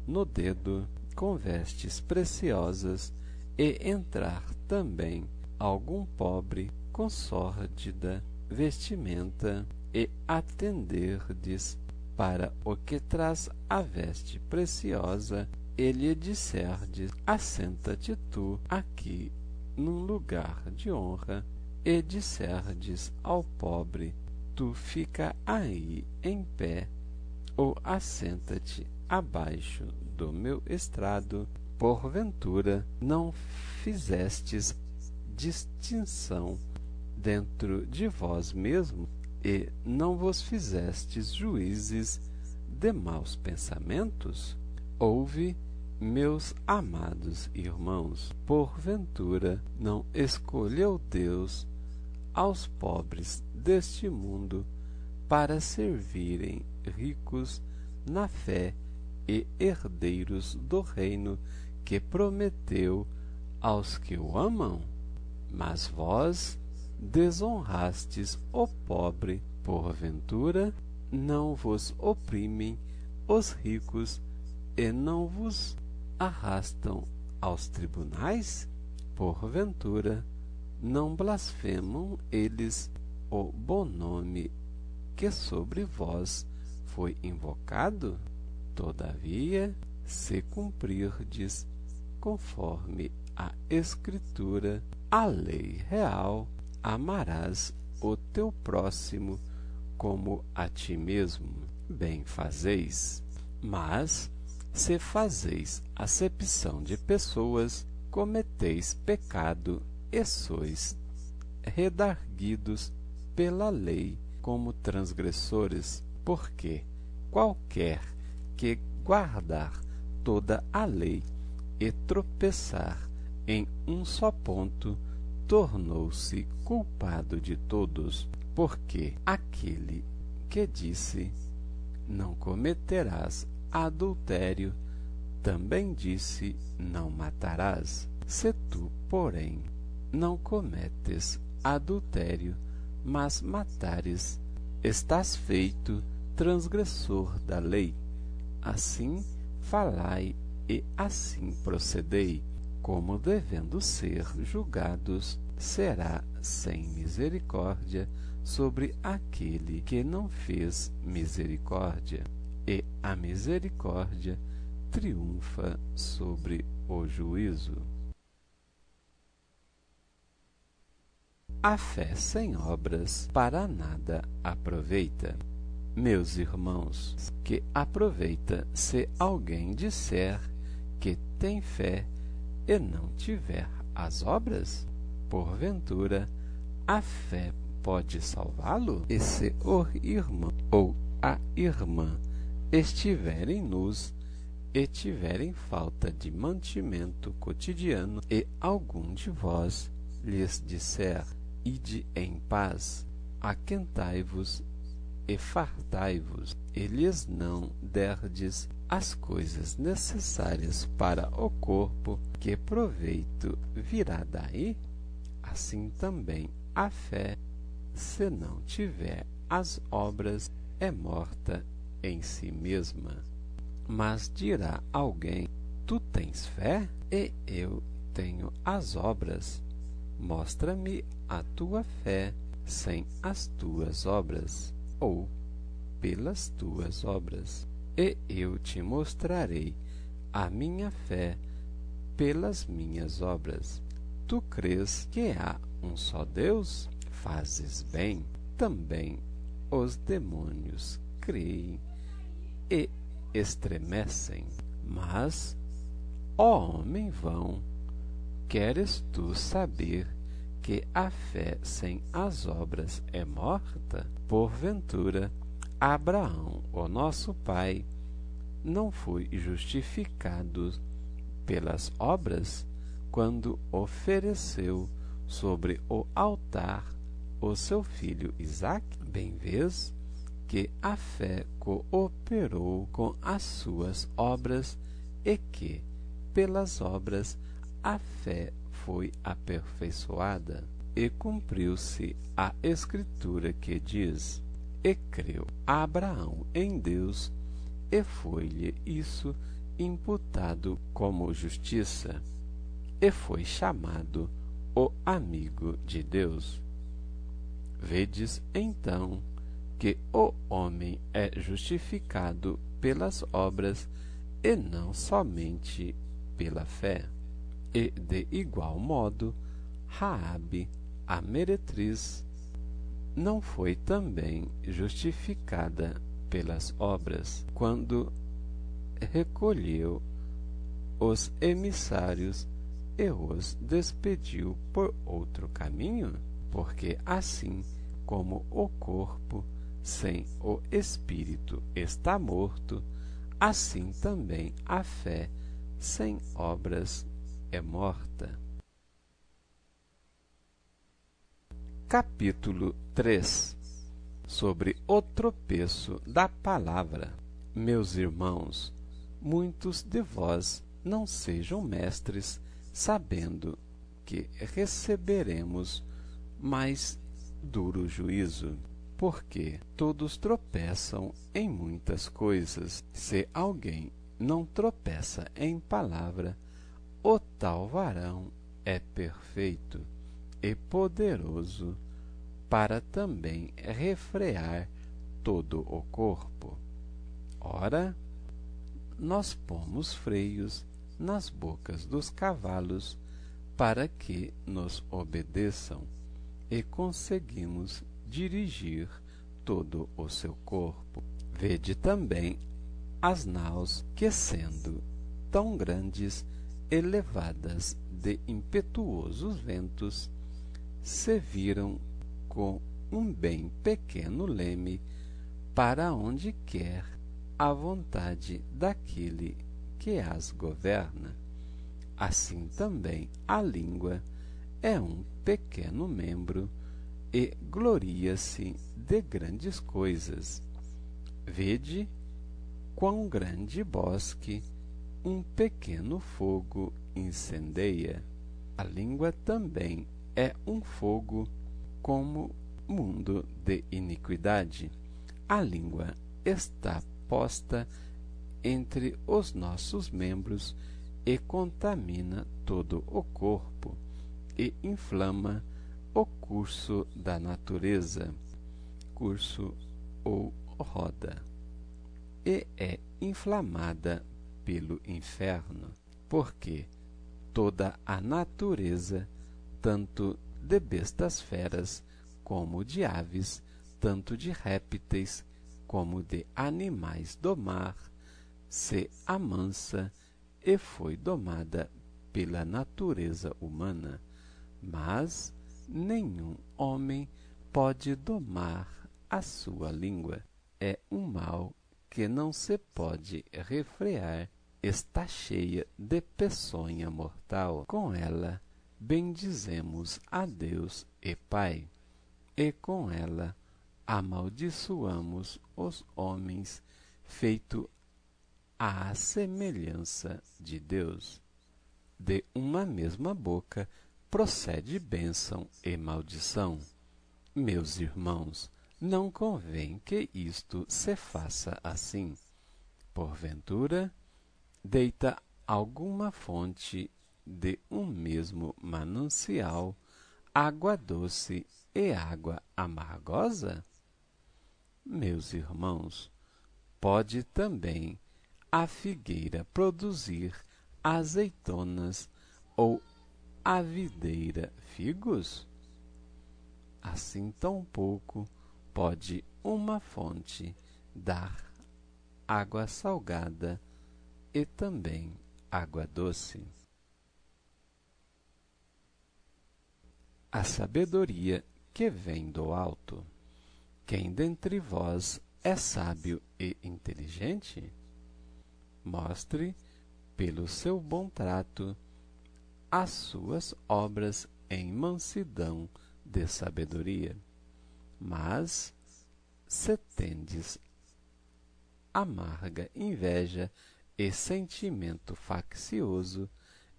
no dedo, com vestes preciosas, e entrar também algum pobre com sórdida vestimenta, e atenderdes para o que traz a veste preciosa, e lhe disserdes: assenta-te tu aqui num lugar de honra, e disserdes ao pobre: tu fica aí em pé, ou assenta-te abaixo do meu estrado, porventura não fizestes distinção dentro de vós mesmos, e não vos fizestes juízes de maus pensamentos? Ouve, meus amados irmãos, porventura não escolheu Deus aos pobres deste mundo para servirem ricos na fé e herdeiros do reino que prometeu aos que o amam? Mas vós desonrastes o pobre, porventura não vos oprimem os ricos e não vos arrastam aos tribunais? Porventura não blasfemam eles o bom nome que sobre vós foi invocado? Todavia, se cumprirdes conforme a Escritura, a lei real, amarás o teu próximo como a ti mesmo, bem fazeis. Mas, se fazeis acepção de pessoas, cometeis pecado e sois redarguidos pela lei como transgressores, porque qualquer que guardar toda a lei e tropeçar em um só ponto, tornou-se culpado de todos, porque aquele que disse: não cometerás adultério, também disse: não matarás. Se tu, porém, não cometes adultério, mas matares, estás feito transgressor da lei. Assim falai e assim procedei, como devendo ser julgados, será sem misericórdia sobre aquele que não fez misericórdia, e a misericórdia triunfa sobre o juízo. A fé sem obras para nada aproveita. Meus irmãos, que aproveita se alguém disser que tem fé e não tiver as obras? Porventura, a fé pode salvá-lo? E se o irmão ou a irmã estiverem nus e tiverem falta de mantimento cotidiano, e algum de vós lhes disser: ide em paz, aquentai-vos e fartai-vos, e lhes não derdes as coisas necessárias para o corpo, que proveito virá daí? Assim também a fé, se não tiver as obras, é morta em si mesma. Mas dirá alguém: tu tens fé, e eu tenho as obras. Mostra-me a tua fé sem as tuas obras, ou pelas tuas obras, e eu te mostrarei a minha fé pelas minhas obras. Tu crês que há um só Deus? Fazes bem. Também os demônios creem e estremecem. Mas, ó homem vão, queres tu saber que a fé sem as obras é morta? Porventura, Abraão, o nosso pai, não foi justificado pelas obras, quando ofereceu sobre o altar o seu filho Isaque? Bem vês que a fé cooperou com as suas obras, e que, pelas obras, a fé foi aperfeiçoada, e cumpriu-se a Escritura que diz: e creu Abraão em Deus, e foi-lhe isso imputado como justiça, e foi chamado o amigo de Deus. Vedes então que o homem é justificado pelas obras e não somente pela fé. E, de igual modo, Raabe, a meretriz, não foi também justificada pelas obras quando recolheu os emissários e os despediu por outro caminho? Porque assim como o corpo sem o espírito está morto, assim também a fé sem obras é morta. Capítulo 3. Sobre o tropeço da palavra. Meus irmãos, muitos de vós não sejam mestres, sabendo que receberemos mais duro juízo, porque todos tropeçam em muitas coisas. Se alguém não tropeça em palavra, o tal varão é perfeito e poderoso para também refrear todo o corpo. Ora, nós pomos freios nas bocas dos cavalos para que nos obedeçam, e conseguimos dirigir todo o seu corpo. Vede também as naus que, sendo tão grandes e levadas de impetuosos ventos, se viram com um bem pequeno leme para onde quer a vontade daquele que as governa. Assim também a língua é um pequeno membro e gloria-se de grandes coisas. Vede quão grande bosque um pequeno fogo incendeia. A língua também é um fogo como mundo de iniquidade. A língua está posta entre os nossos membros e contamina todo o corpo e inflama o curso da natureza, curso ou roda, e é inflamada pelo inferno, porque toda a natureza, tanto de bestas feras como de aves, tanto de répteis como de animais do mar, se amansa e foi domada pela natureza humana, mas nenhum homem pode domar a sua língua. É um mal que não se pode refrear, está cheia de peçonha mortal. Com ela bendizemos a Deus e Pai, e com ela amaldiçoamos os homens, feito à semelhança de Deus. De uma mesma boca procede bênção e maldição. Meus irmãos, não convém que isto se faça assim. Porventura, deita alguma fonte de um mesmo manancial água doce e água amargosa? Meus irmãos, pode também a figueira produzir azeitonas ou a videira figos? Assim tampouco pode uma fonte dar água salgada e também água doce. A sabedoria que vem do alto. Quem dentre vós é sábio e inteligente? Mostre, pelo seu bom trato, as suas obras em mansidão de sabedoria. Mas, se tendes amarga inveja e sentimento faccioso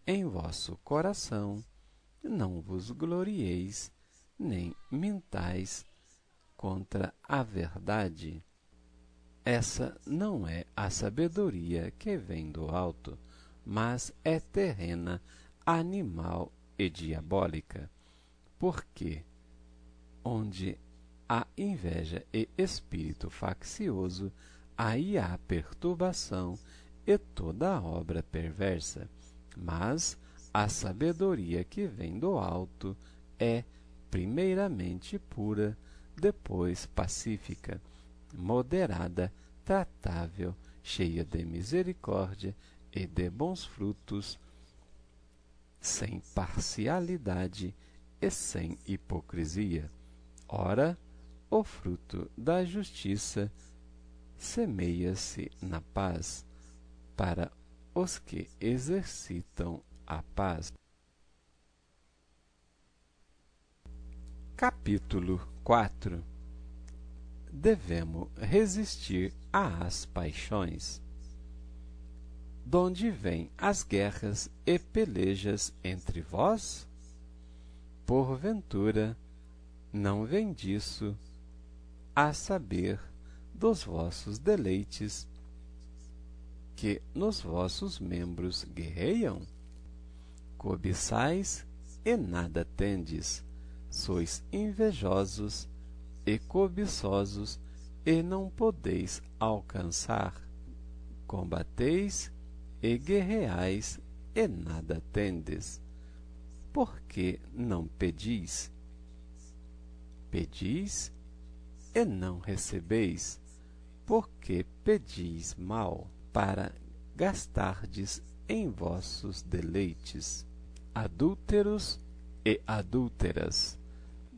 em vosso coração, não vos glorieis, nem mintais contra a verdade. Essa não é a sabedoria que vem do alto, mas é terrena, animal e diabólica. Porque onde há inveja e espírito faccioso, aí há perturbação e toda obra perversa. Mas A sabedoria que vem do alto é primeiramente pura, depois pacífica, moderada, tratável, cheia de misericórdia e de bons frutos, sem parcialidade e sem hipocrisia. Ora, o fruto da justiça semeia-se na paz, para os que exercitam a paz. Capítulo 4. Devemos resistir às paixões. Donde vêm as guerras e pelejas entre vós? Porventura, não vem disso, a saber, dos vossos deleites, que nos vossos membros guerreiam? Cobiçais e nada tendes, sois invejosos e cobiçosos e não podeis alcançar. Combateis e guerreais e nada tendes. Por que não pedis? Pedis e não recebeis, porque pedis mal, para gastardes em vossos deleites. Adúlteros e adúlteras,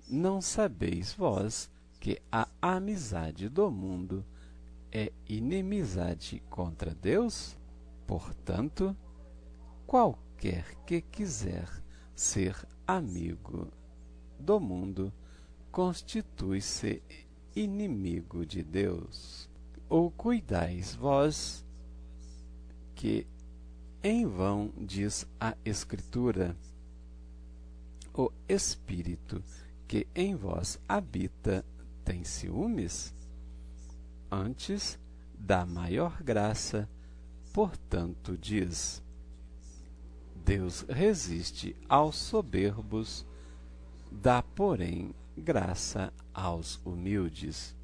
não sabeis vós que a amizade do mundo é inimizade contra Deus? Portanto, qualquer que quiser ser amigo do mundo constitui-se inimigo de Deus. Ou cuidais vós que em vão diz a Escritura: o Espírito que em vós habita tem ciúmes? Antes, dá maior graça, portanto diz: Deus resiste aos soberbos, dá, porém, graça aos humildes.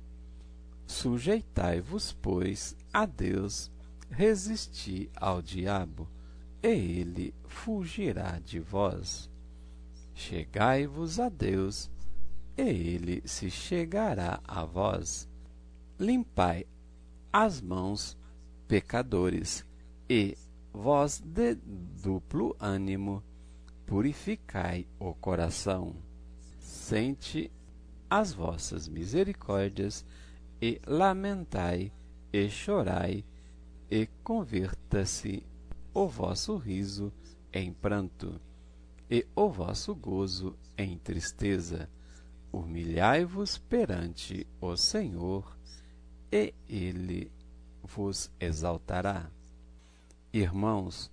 Sujeitai-vos, pois, a Deus, resisti ao diabo, e ele fugirá de vós. Chegai-vos a Deus, e ele se chegará a vós. Limpai as mãos, pecadores, e vós de duplo ânimo, purificai o coração. Sente as vossas misericórdias, e lamentai, e chorai, e converta-se o vosso riso em pranto, e o vosso gozo em tristeza. Humilhai-vos perante o Senhor, e ele vos exaltará. Irmãos,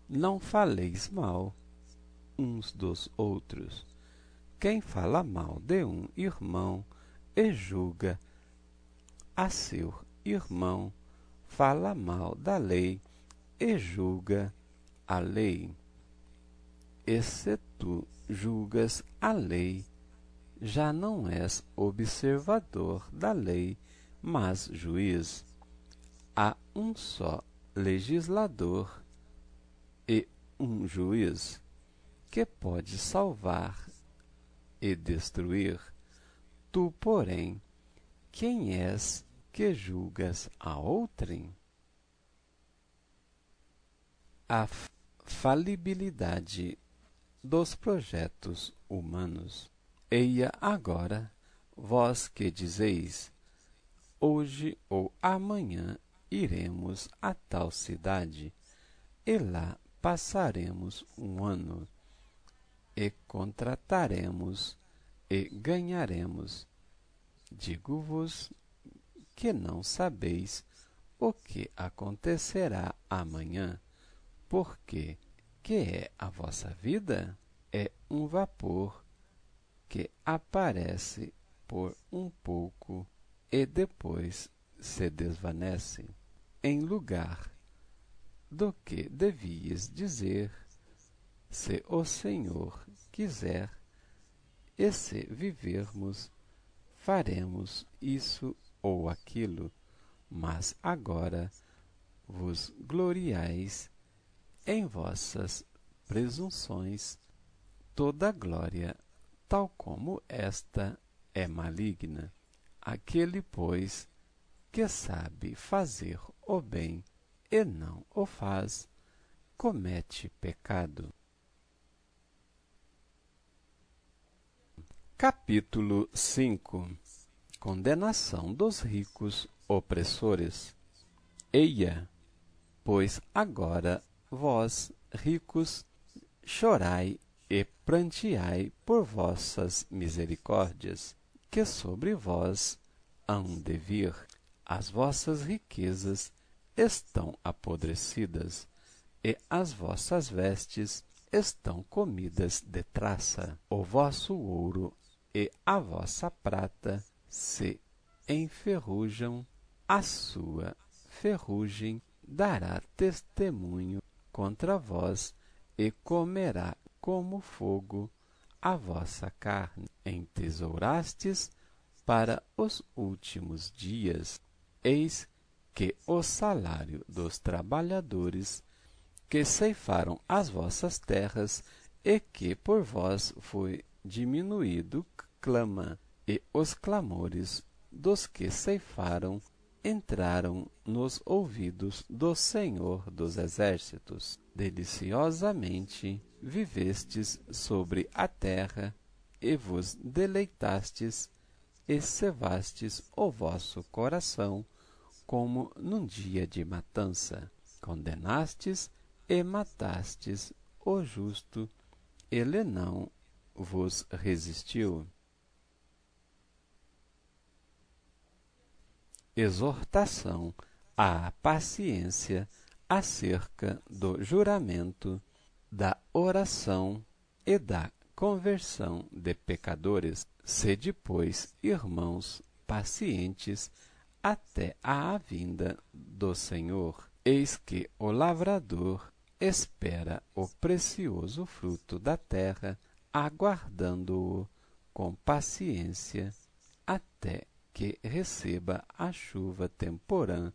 não faleis mal uns dos outros. Quem fala mal de um irmão e julga a seu irmão, fala mal da lei e julga a lei. E se tu julgas a lei, já não és observador da lei, mas juiz. Há um só legislador e um juiz, que pode salvar e destruir. Tu, porém, quem és que julgas a outrem? A falibilidade dos projetos humanos. Eia agora, vós que dizeis: hoje ou amanhã iremos a tal cidade, e lá passaremos um ano, e contrataremos e ganharemos. Digo-vos que não sabeis o que acontecerá amanhã, porque que é a vossa vida? É um vapor que aparece por um pouco e depois se desvanece. Em lugar do que devias dizer: se o Senhor quiser, e se vivermos, faremos isso ou aquilo. Mas agora vos gloriais em vossas presunções, toda glória, tal como esta é maligna. Aquele, pois, que sabe fazer o bem e não o faz, comete pecado. Capítulo 5. Condenação dos ricos opressores. Eia, pois agora vós, ricos, chorai e pranteai por vossas misericórdias, que sobre vós hão de vir. As vossas riquezas estão apodrecidas, e as vossas vestes estão comidas de traça. O vosso ouro e a vossa prata se enferrujam, a sua ferrugem dará testemunho contra vós e comerá como fogo a vossa carne. Entesourastes para os últimos dias. Eis que o salário dos trabalhadores que ceifaram as vossas terras e que por vós foi diminuído clama, e os clamores dos que ceifaram entraram nos ouvidos do Senhor dos Exércitos. Deliciosamente vivestes sobre a terra e vos deleitastes e cevastes o vosso coração como num dia de matança. Condenastes e matastes o justo, ele não vos resistiu. Exortação à paciência acerca do juramento, da oração e da conversão de pecadores. Sede, pois, irmãos, pacientes até à vinda do Senhor. Eis que o lavrador espera o precioso fruto da terra, aguardando-o com paciência até que receba a chuva temporã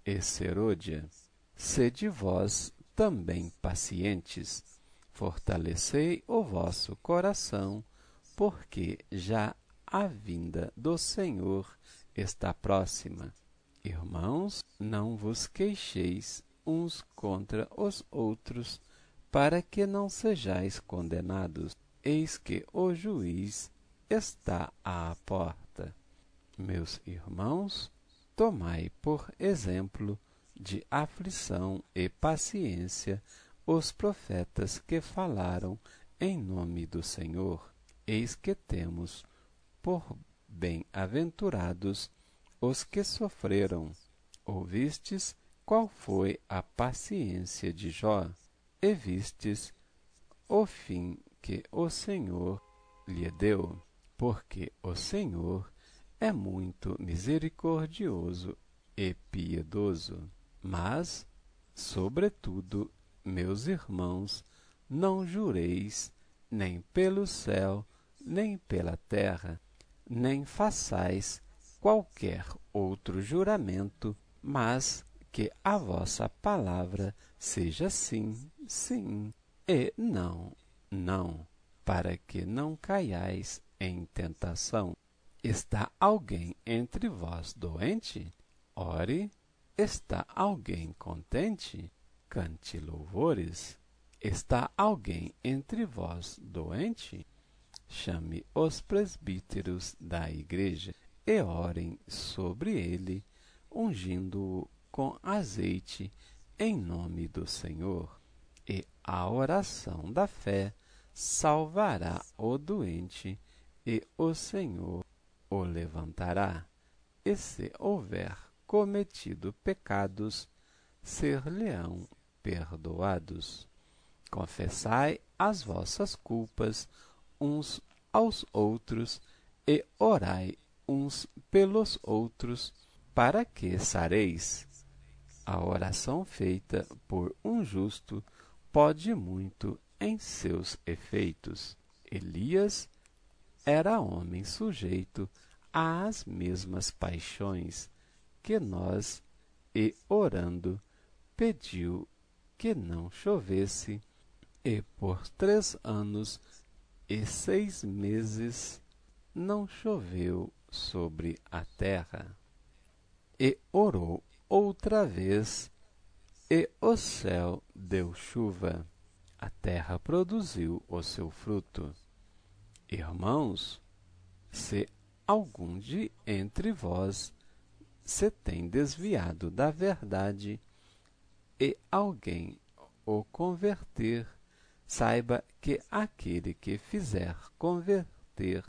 e serôdia. Sede vós também pacientes, fortalecei o vosso coração, porque já a vinda do Senhor está próxima. Irmãos, não vos queixeis uns contra os outros, para que não sejais condenados. Eis que o juiz está à porta. Meus irmãos, tomai por exemplo de aflição e paciência os profetas que falaram em nome do Senhor. Eis que temos por bem-aventurados os que sofreram. Ouvistes qual foi a paciência de Jó, e vistes o fim que o Senhor lhe deu, porque o Senhor é muito misericordioso e piedoso. Mas, sobretudo, meus irmãos, não jureis nem pelo céu, nem pela terra, nem façais qualquer outro juramento, mas que a vossa palavra seja sim, sim, e não, não, para que não caiais em tentação. Está alguém entre vós doente? Ore. Está alguém contente? Cante louvores. Está alguém entre vós doente? Chame os presbíteros da igreja e orem sobre ele, ungindo-o com azeite em nome do Senhor. E a oração da fé salvará o doente, e o Senhor o levantará. E se houver cometido pecados, ser-lhe-ão perdoados. Confessai as vossas culpas uns aos outros e orai uns pelos outros, para que sareis. A oração feita por um justo pode muito em seus efeitos. Elias era homem sujeito às mesmas paixões que nós, e orando, pediu que não chovesse, E por 3 anos e 6 meses não choveu sobre a terra. E orou outra vez, e o céu deu chuva. A terra produziu o seu fruto. Irmãos, se algum de entre vós se tem desviado da verdade, e alguém o converter, saiba que aquele que fizer converter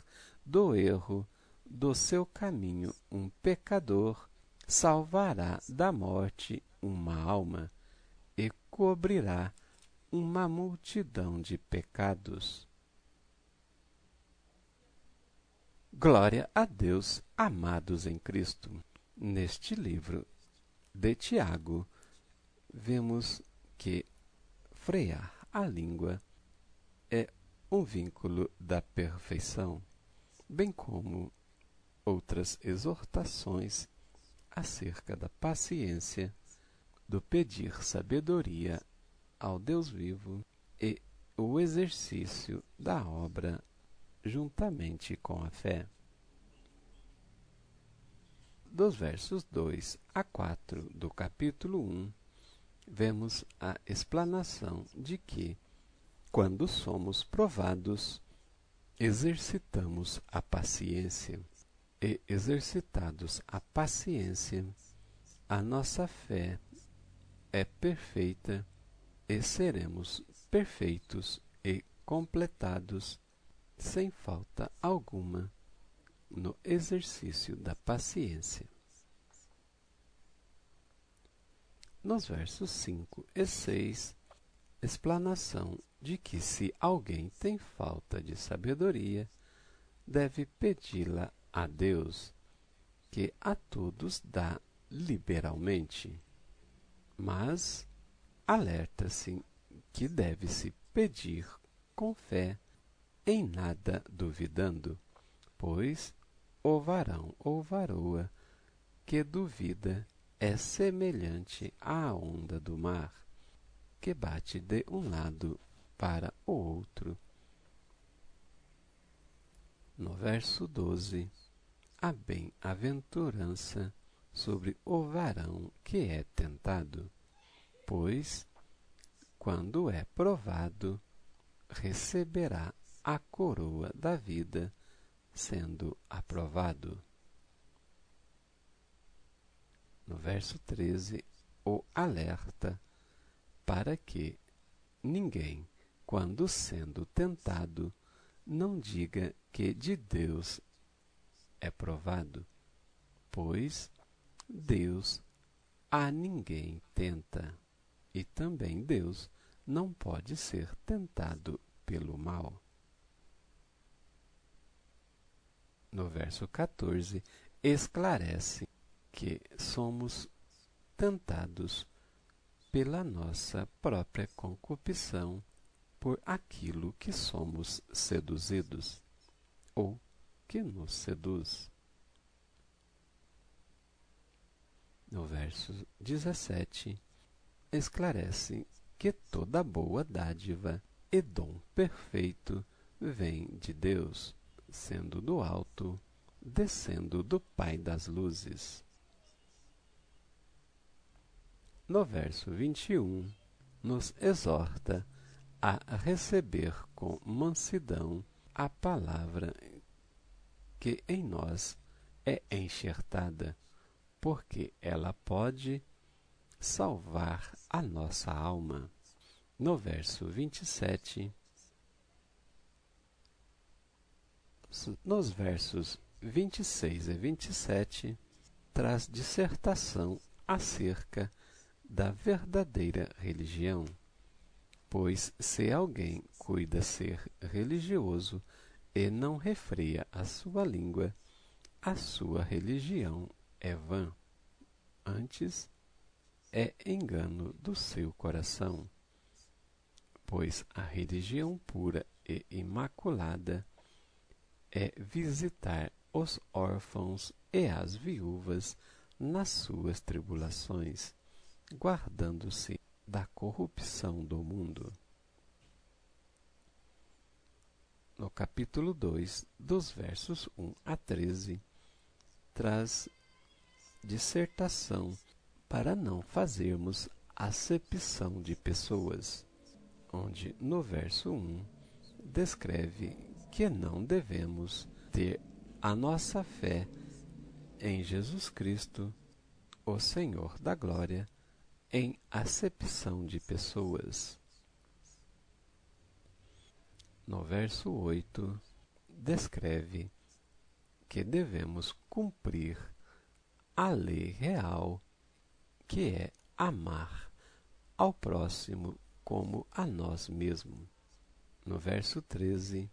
do erro do seu caminho um pecador, salvará da morte uma alma e cobrirá uma multidão de pecados. Glória a Deus, amados em Cristo. Neste livro de Tiago, vemos que frear a língua é um vínculo da perfeição, bem como outras exortações acerca da paciência, do pedir sabedoria ao Deus vivo e o exercício da obra juntamente com a fé. Dos versos 2 a 4 do capítulo 1, vemos a explanação de que, quando somos provados, exercitamos a paciência. E, exercitados a paciência, a nossa fé é perfeita e seremos perfeitos e completados sem falta alguma no exercício da paciência. Nos versos 5 e 6, explanação de que se alguém tem falta de sabedoria, deve pedi-la a Deus, que a todos dá liberalmente. Mas alerta-se que deve-se pedir com fé, em nada duvidando, pois o varão ou varoa que duvida é semelhante à onda do mar, que bate de um lado para o outro. No verso 12, a bem-aventurança sobre o varão que é tentado, pois, quando é provado, receberá a coroa da vida, sendo aprovado. No verso 13, o alerta para que ninguém, quando sendo tentado, não diga que de Deus é provado, pois Deus a ninguém tenta, e também Deus não pode ser tentado pelo mal. No verso 14, esclarece que somos tentados pela nossa própria concupisão por aquilo que somos seduzidos, ou que nos seduz. No verso 17, esclarece que toda boa dádiva e dom perfeito vem de Deus, sendo do alto, descendo do Pai das luzes. No verso 21, nos exorta a receber com mansidão a palavra que em nós é enxertada, porque ela pode salvar a nossa alma. No verso 27, nos versos 26 e 27, traz dissertação acerca da verdadeira religião, pois se alguém cuida ser religioso e não refreia a sua língua, a sua religião é vã. Antes, é engano do seu coração, pois a religião pura e imaculada é visitar os órfãos e as viúvas nas suas tribulações, guardando-se da corrupção do mundo. no capítulo 2, dos versos 1 a 13, traz dissertação para não fazermos acepção de pessoas, onde no verso 1 descreve que não devemos ter a nossa fé em Jesus Cristo, o Senhor da Glória, em acepção de pessoas. No verso 8, descreve que devemos cumprir a lei real, que é amar ao próximo como a nós mesmos. No verso 13,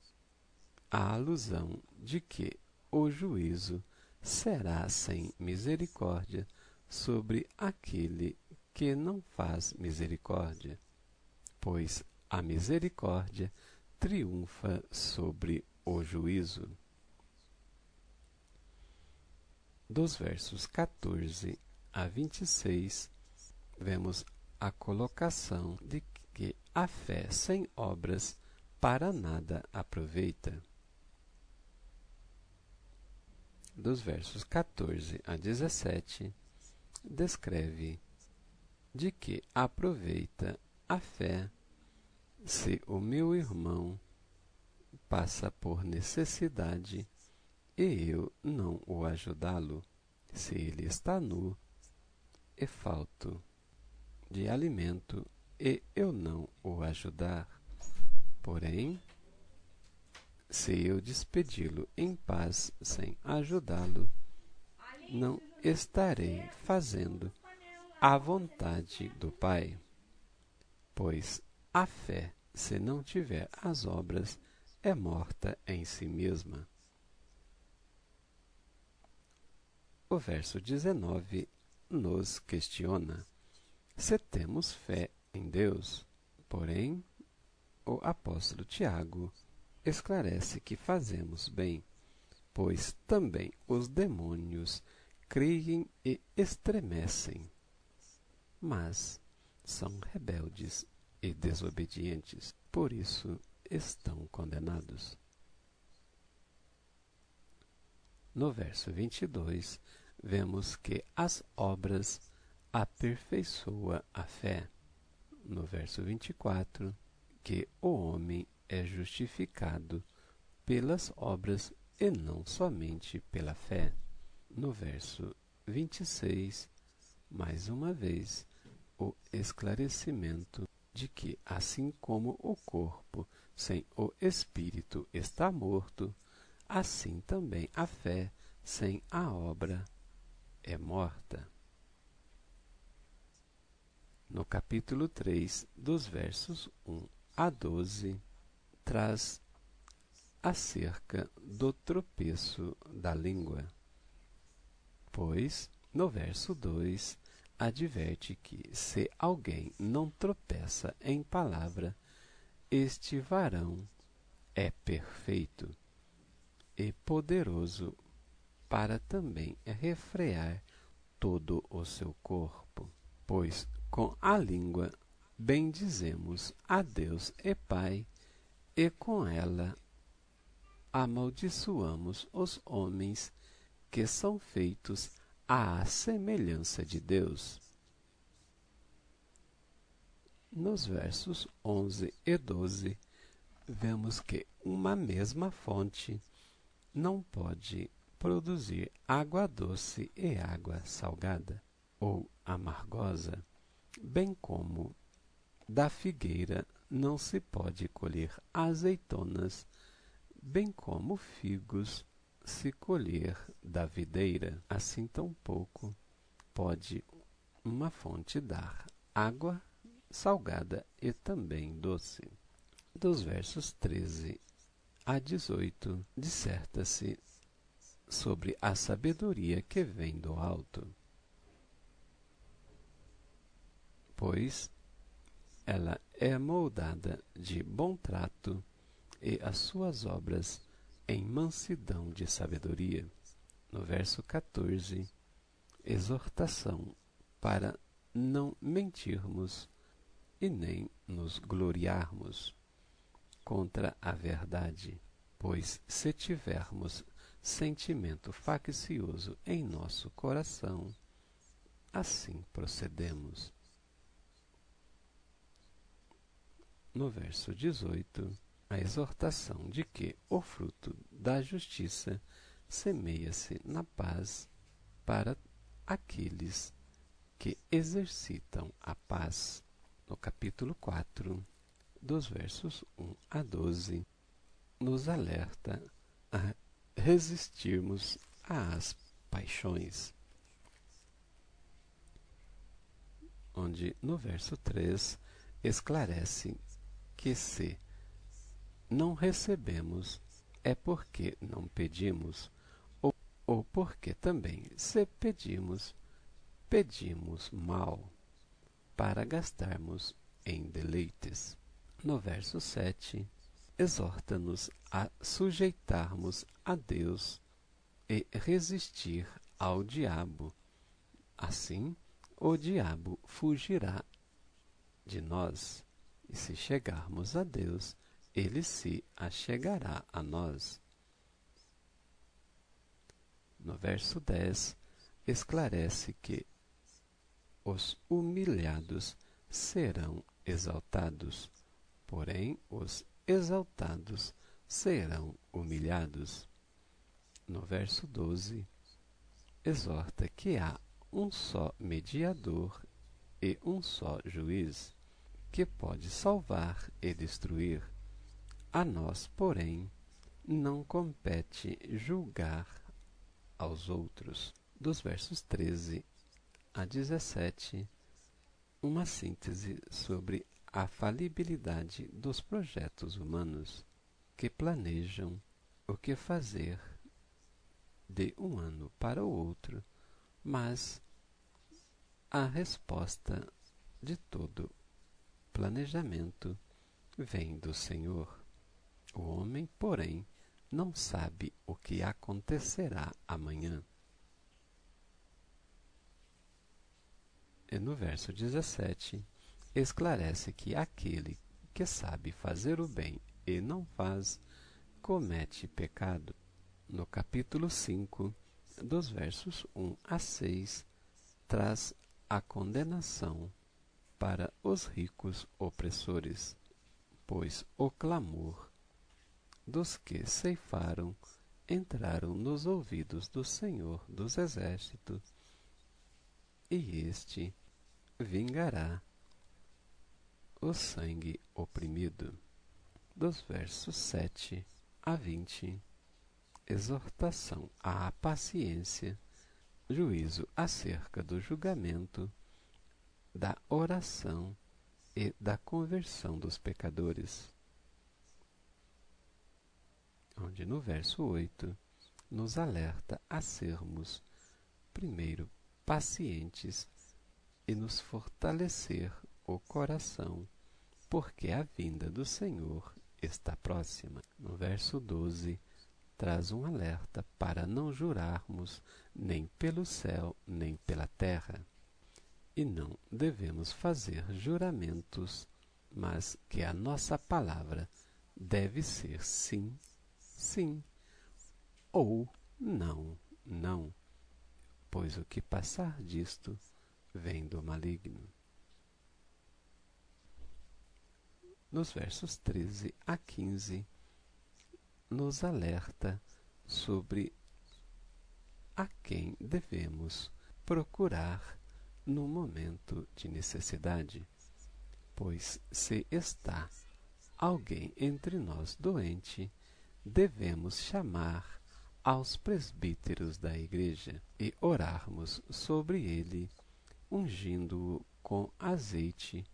a alusão de que o juízo será sem misericórdia sobre aquele que não faz misericórdia, pois a misericórdia triunfa sobre o juízo. Dos versos 14 a 26, vemos a colocação de que a fé sem obras para nada aproveita. Dos versos 14 a 17, descreve de que aproveita a fé se o meu irmão passa por necessidade e eu não o ajudá-lo, se ele está nu e falto de alimento e eu não o ajudar. Porém, se eu despedi-lo em paz sem ajudá-lo, não estarei fazendo a vontade do Pai. Pois a fé, se não tiver as obras, é morta em si mesma. O verso 19 nos questiona se temos fé em Deus. Porém, o apóstolo Tiago esclarece que fazemos bem, pois também os demônios creem e estremecem, mas são rebeldes e desobedientes, por isso estão condenados. No verso 22, vemos que as obras aperfeiçoam a fé. No verso 24, que o homem é justificado pelas obras e não somente pela fé. No verso 26, mais uma vez, o esclarecimento de que, assim como o corpo sem o espírito está morto, assim também a fé sem a obra é morta. No capítulo 3, dos versos 1 a 12, traz acerca do tropeço da língua. Pois, no verso 2, adverte que, se alguém não tropeça em palavra, este varão é perfeito e poderoso para também refrear todo o seu corpo. Pois com a língua bendizemos a Deus e Pai, e com ela amaldiçoamos os homens que são feitos à semelhança de Deus. Nos versos 11 e 12, vemos que uma mesma fonte não pode produzir água doce e água salgada, ou amargosa, bem como da figueira não se pode colher azeitonas, bem como figos se colher da videira. Assim tampouco pode uma fonte dar água salgada e também doce. Dos versos 13 a 18, disserta-se sobre a sabedoria que vem do alto, pois ela é moldada de bom trato e as suas obras em mansidão de sabedoria. No verso 14, exortação para não mentirmos e nem nos gloriarmos contra a verdade. Pois se tivermos sentimento faccioso em nosso coração, assim procedemos. No verso 18, a exortação de que o fruto da justiça semeia-se na paz para aqueles que exercitam a paz. No capítulo 4, dos versos 1 a 12, nos alerta a resistirmos às paixões, onde no verso 3 esclarece que se não recebemos é porque não pedimos, ou porque também se pedimos, pedimos mal, para gastarmos em deleites. No verso 7, exorta-nos a sujeitarmos a Deus e resistir ao diabo. Assim, o diabo fugirá de nós, e se chegarmos a Deus, ele se achegará a nós. No verso 10, esclarece que os humilhados serão exaltados, porém os exaltados serão humilhados. No verso 12, exorta que há um só mediador e um só juiz, que pode salvar e destruir. A nós, porém, não compete julgar aos outros. Dos versos 13 a 17, uma síntese sobre a falibilidade dos projetos humanos que planejam o que fazer de um ano para o outro, mas a resposta de todo planejamento vem do Senhor. O homem, porém, não sabe o que acontecerá amanhã. E no verso 17, esclarece que aquele que sabe fazer o bem e não faz, comete pecado. No capítulo 5, dos versos 1 a 6, traz a condenação para os ricos opressores, pois o clamor dos que ceifaram entraram nos ouvidos do Senhor dos Exércitos, e este vingará o sangue oprimido. Dos versos 7 a 20, exortação à paciência, juízo acerca do julgamento, da oração e da conversão dos pecadores. Onde no verso 8 nos alerta a sermos, primeiro, pacientes e nos fortalecer o coração, porque a vinda do Senhor está próxima. No verso 12, traz um alerta para não jurarmos nem pelo céu, nem pela terra. E não devemos fazer juramentos, mas que a nossa palavra deve ser sim, sim, ou não, não, pois o que passar disto vem do maligno. Nos versos 13 a 15, nos alerta sobre a quem devemos procurar no momento de necessidade, pois se está alguém entre nós doente, devemos chamar aos presbíteros da igreja e orarmos sobre ele, ungindo-o com azeite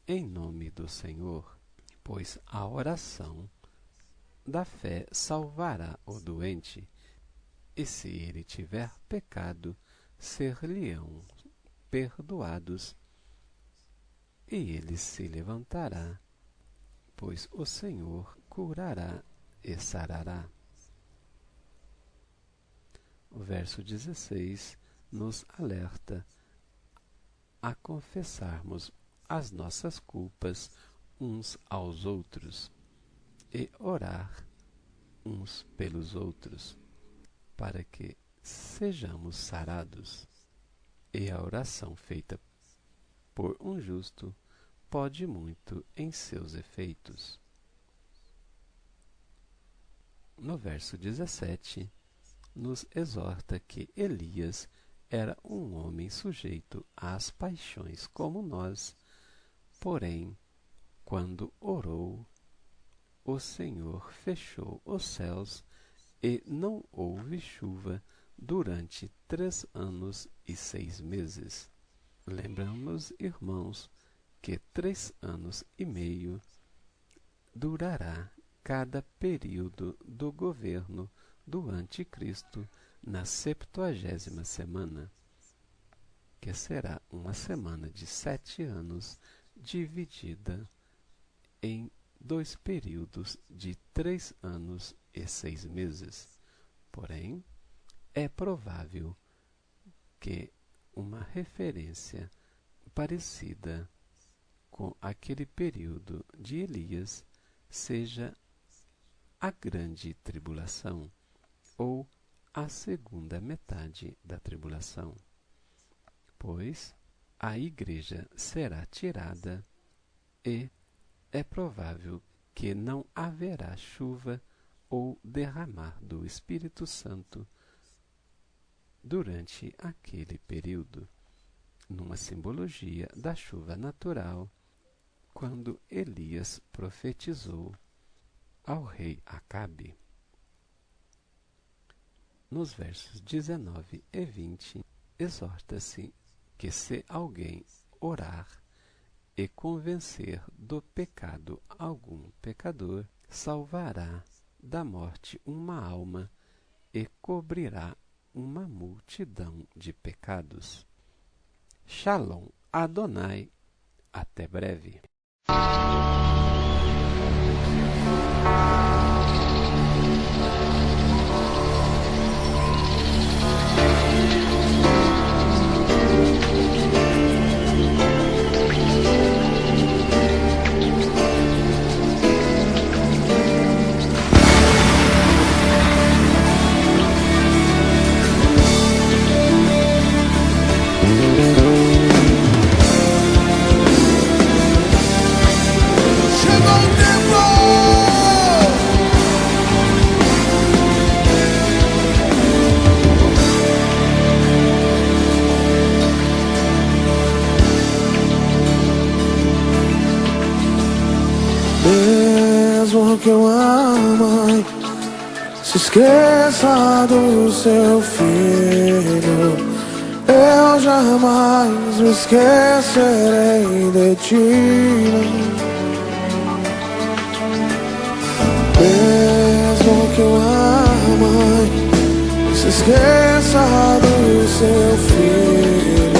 em nome do Senhor, pois a oração da fé salvará o doente, e se ele tiver pecado, ser-lhe-ão perdoados, e ele se levantará, pois o Senhor curará e sarará. O verso 16 nos alerta a confessarmos as nossas culpas uns aos outros e orar uns pelos outros, para que sejamos sarados. E a oração feita por um justo pode muito em seus efeitos. No verso 17, nos exorta que Elias era um homem sujeito às paixões como nós, porém, quando orou, o Senhor fechou os céus e não houve chuva durante 3 anos e 6 meses. Lembramos, irmãos, que 3 anos e meio durará cada período do governo do Anticristo na 70ª semana, que será uma semana de 7 anos dividida em 2 períodos de 3 anos e 6 meses. Porém, é provável que uma referência parecida com aquele período de Elias seja a grande tribulação, ou a segunda metade da tribulação, pois a igreja será tirada e é provável que não haverá chuva ou derramar do Espírito Santo durante aquele período, numa simbologia da chuva natural, quando Elias profetizou ao rei Acabe. Nos versos 19 e 20, exorta-se que se alguém orar e convencer do pecado algum pecador, salvará da morte uma alma e cobrirá uma multidão de pecados. Shalom Adonai, até breve. Mesmo que uma mãe se esqueça do seu filho, eu jamais me esquecerei de ti. Mesmo que uma mãe se esqueça do seu filho,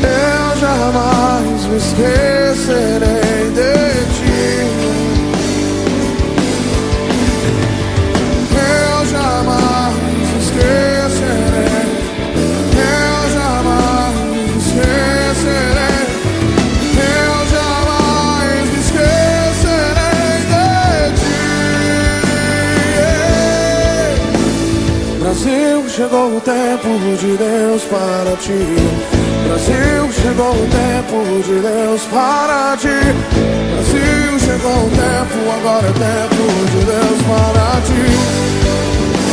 eu jamais me esquecerei de ti. Eu jamais me esquecerei. Eu jamais me esquecerei. Eu jamais me esquecerei de ti. Brasil, chegou o tempo de Deus para ti. Brasil, chegou o tempo de Deus para ti. Brasil, chegou o tempo, agora é tempo de Deus para ti.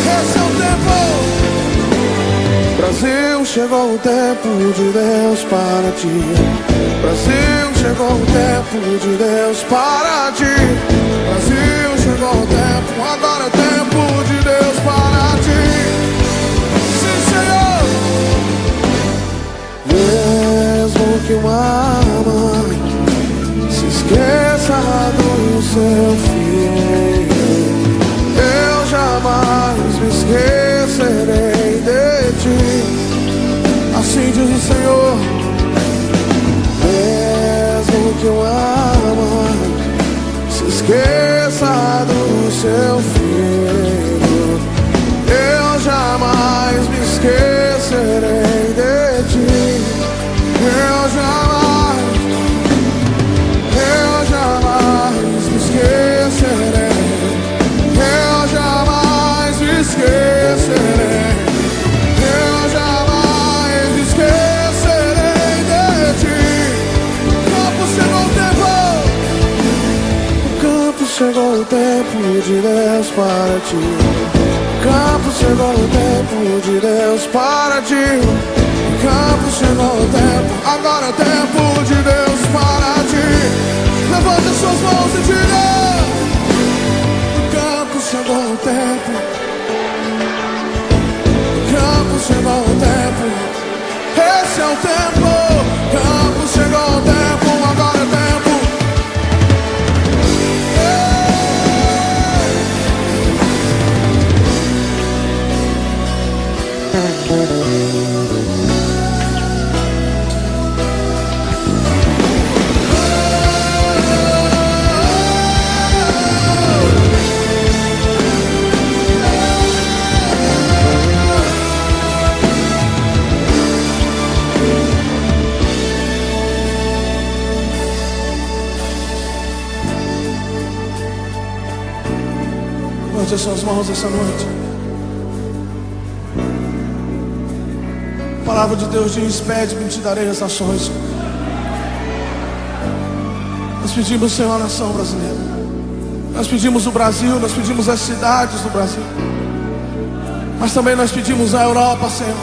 Esse é o tempo. Brasil, chegou o tempo de Deus para ti. Brasil, chegou o tempo de Deus para ti. Brasil, chegou o tempo, agora é tempo de Deus para ti. Sim, Senhor. Mesmo que uma mãe se esqueça do seu filho, eu jamais me esquecerei de ti. Assim diz o Senhor. Mesmo que uma mãe se esqueça do seu filho, eu jamais me esquecerei de ti. Eu jamais me esquecerei. Eu jamais o tempo de Deus para ti. Campo chegou o tempo de Deus para ti. Campo chegou o tempo, agora é o tempo de Deus para ti. Levante as suas mãos e diga: campo chegou o tempo. Campo chegou o tempo. Esse é o tempo. Campo chegou o tempo, agora é o tempo. Levante as suas mãos essa noite. A palavra de Deus diz: pede-me e te darei as nações. Nós pedimos, Senhor, a nação brasileira. Nós pedimos o Brasil, nós pedimos as cidades do Brasil. Mas também nós pedimos a Europa, Senhor.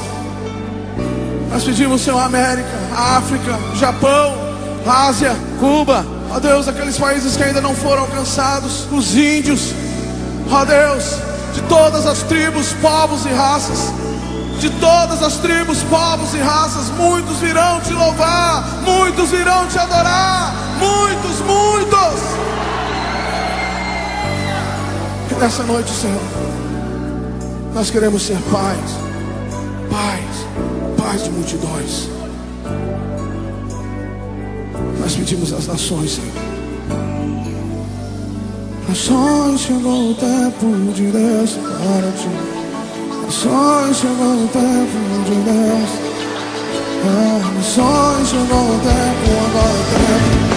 Nós pedimos, Senhor, a América, a África, Japão, Ásia, Cuba. Ó Deus, aqueles países que ainda não foram alcançados, os índios. Ó Deus, de todas as tribos, povos e raças, de todas as tribos, povos e raças, muitos virão te louvar, muitos virão te adorar, muitos, muitos. Que nessa noite, Senhor, nós queremos ser pais, pais de multidões. Nós pedimos às nações, Senhor. Nações, chegou o tempo de Deus para ti. Nações, chegou o tempo de Deus. Nações, chegou o tempo, agora é o tempo.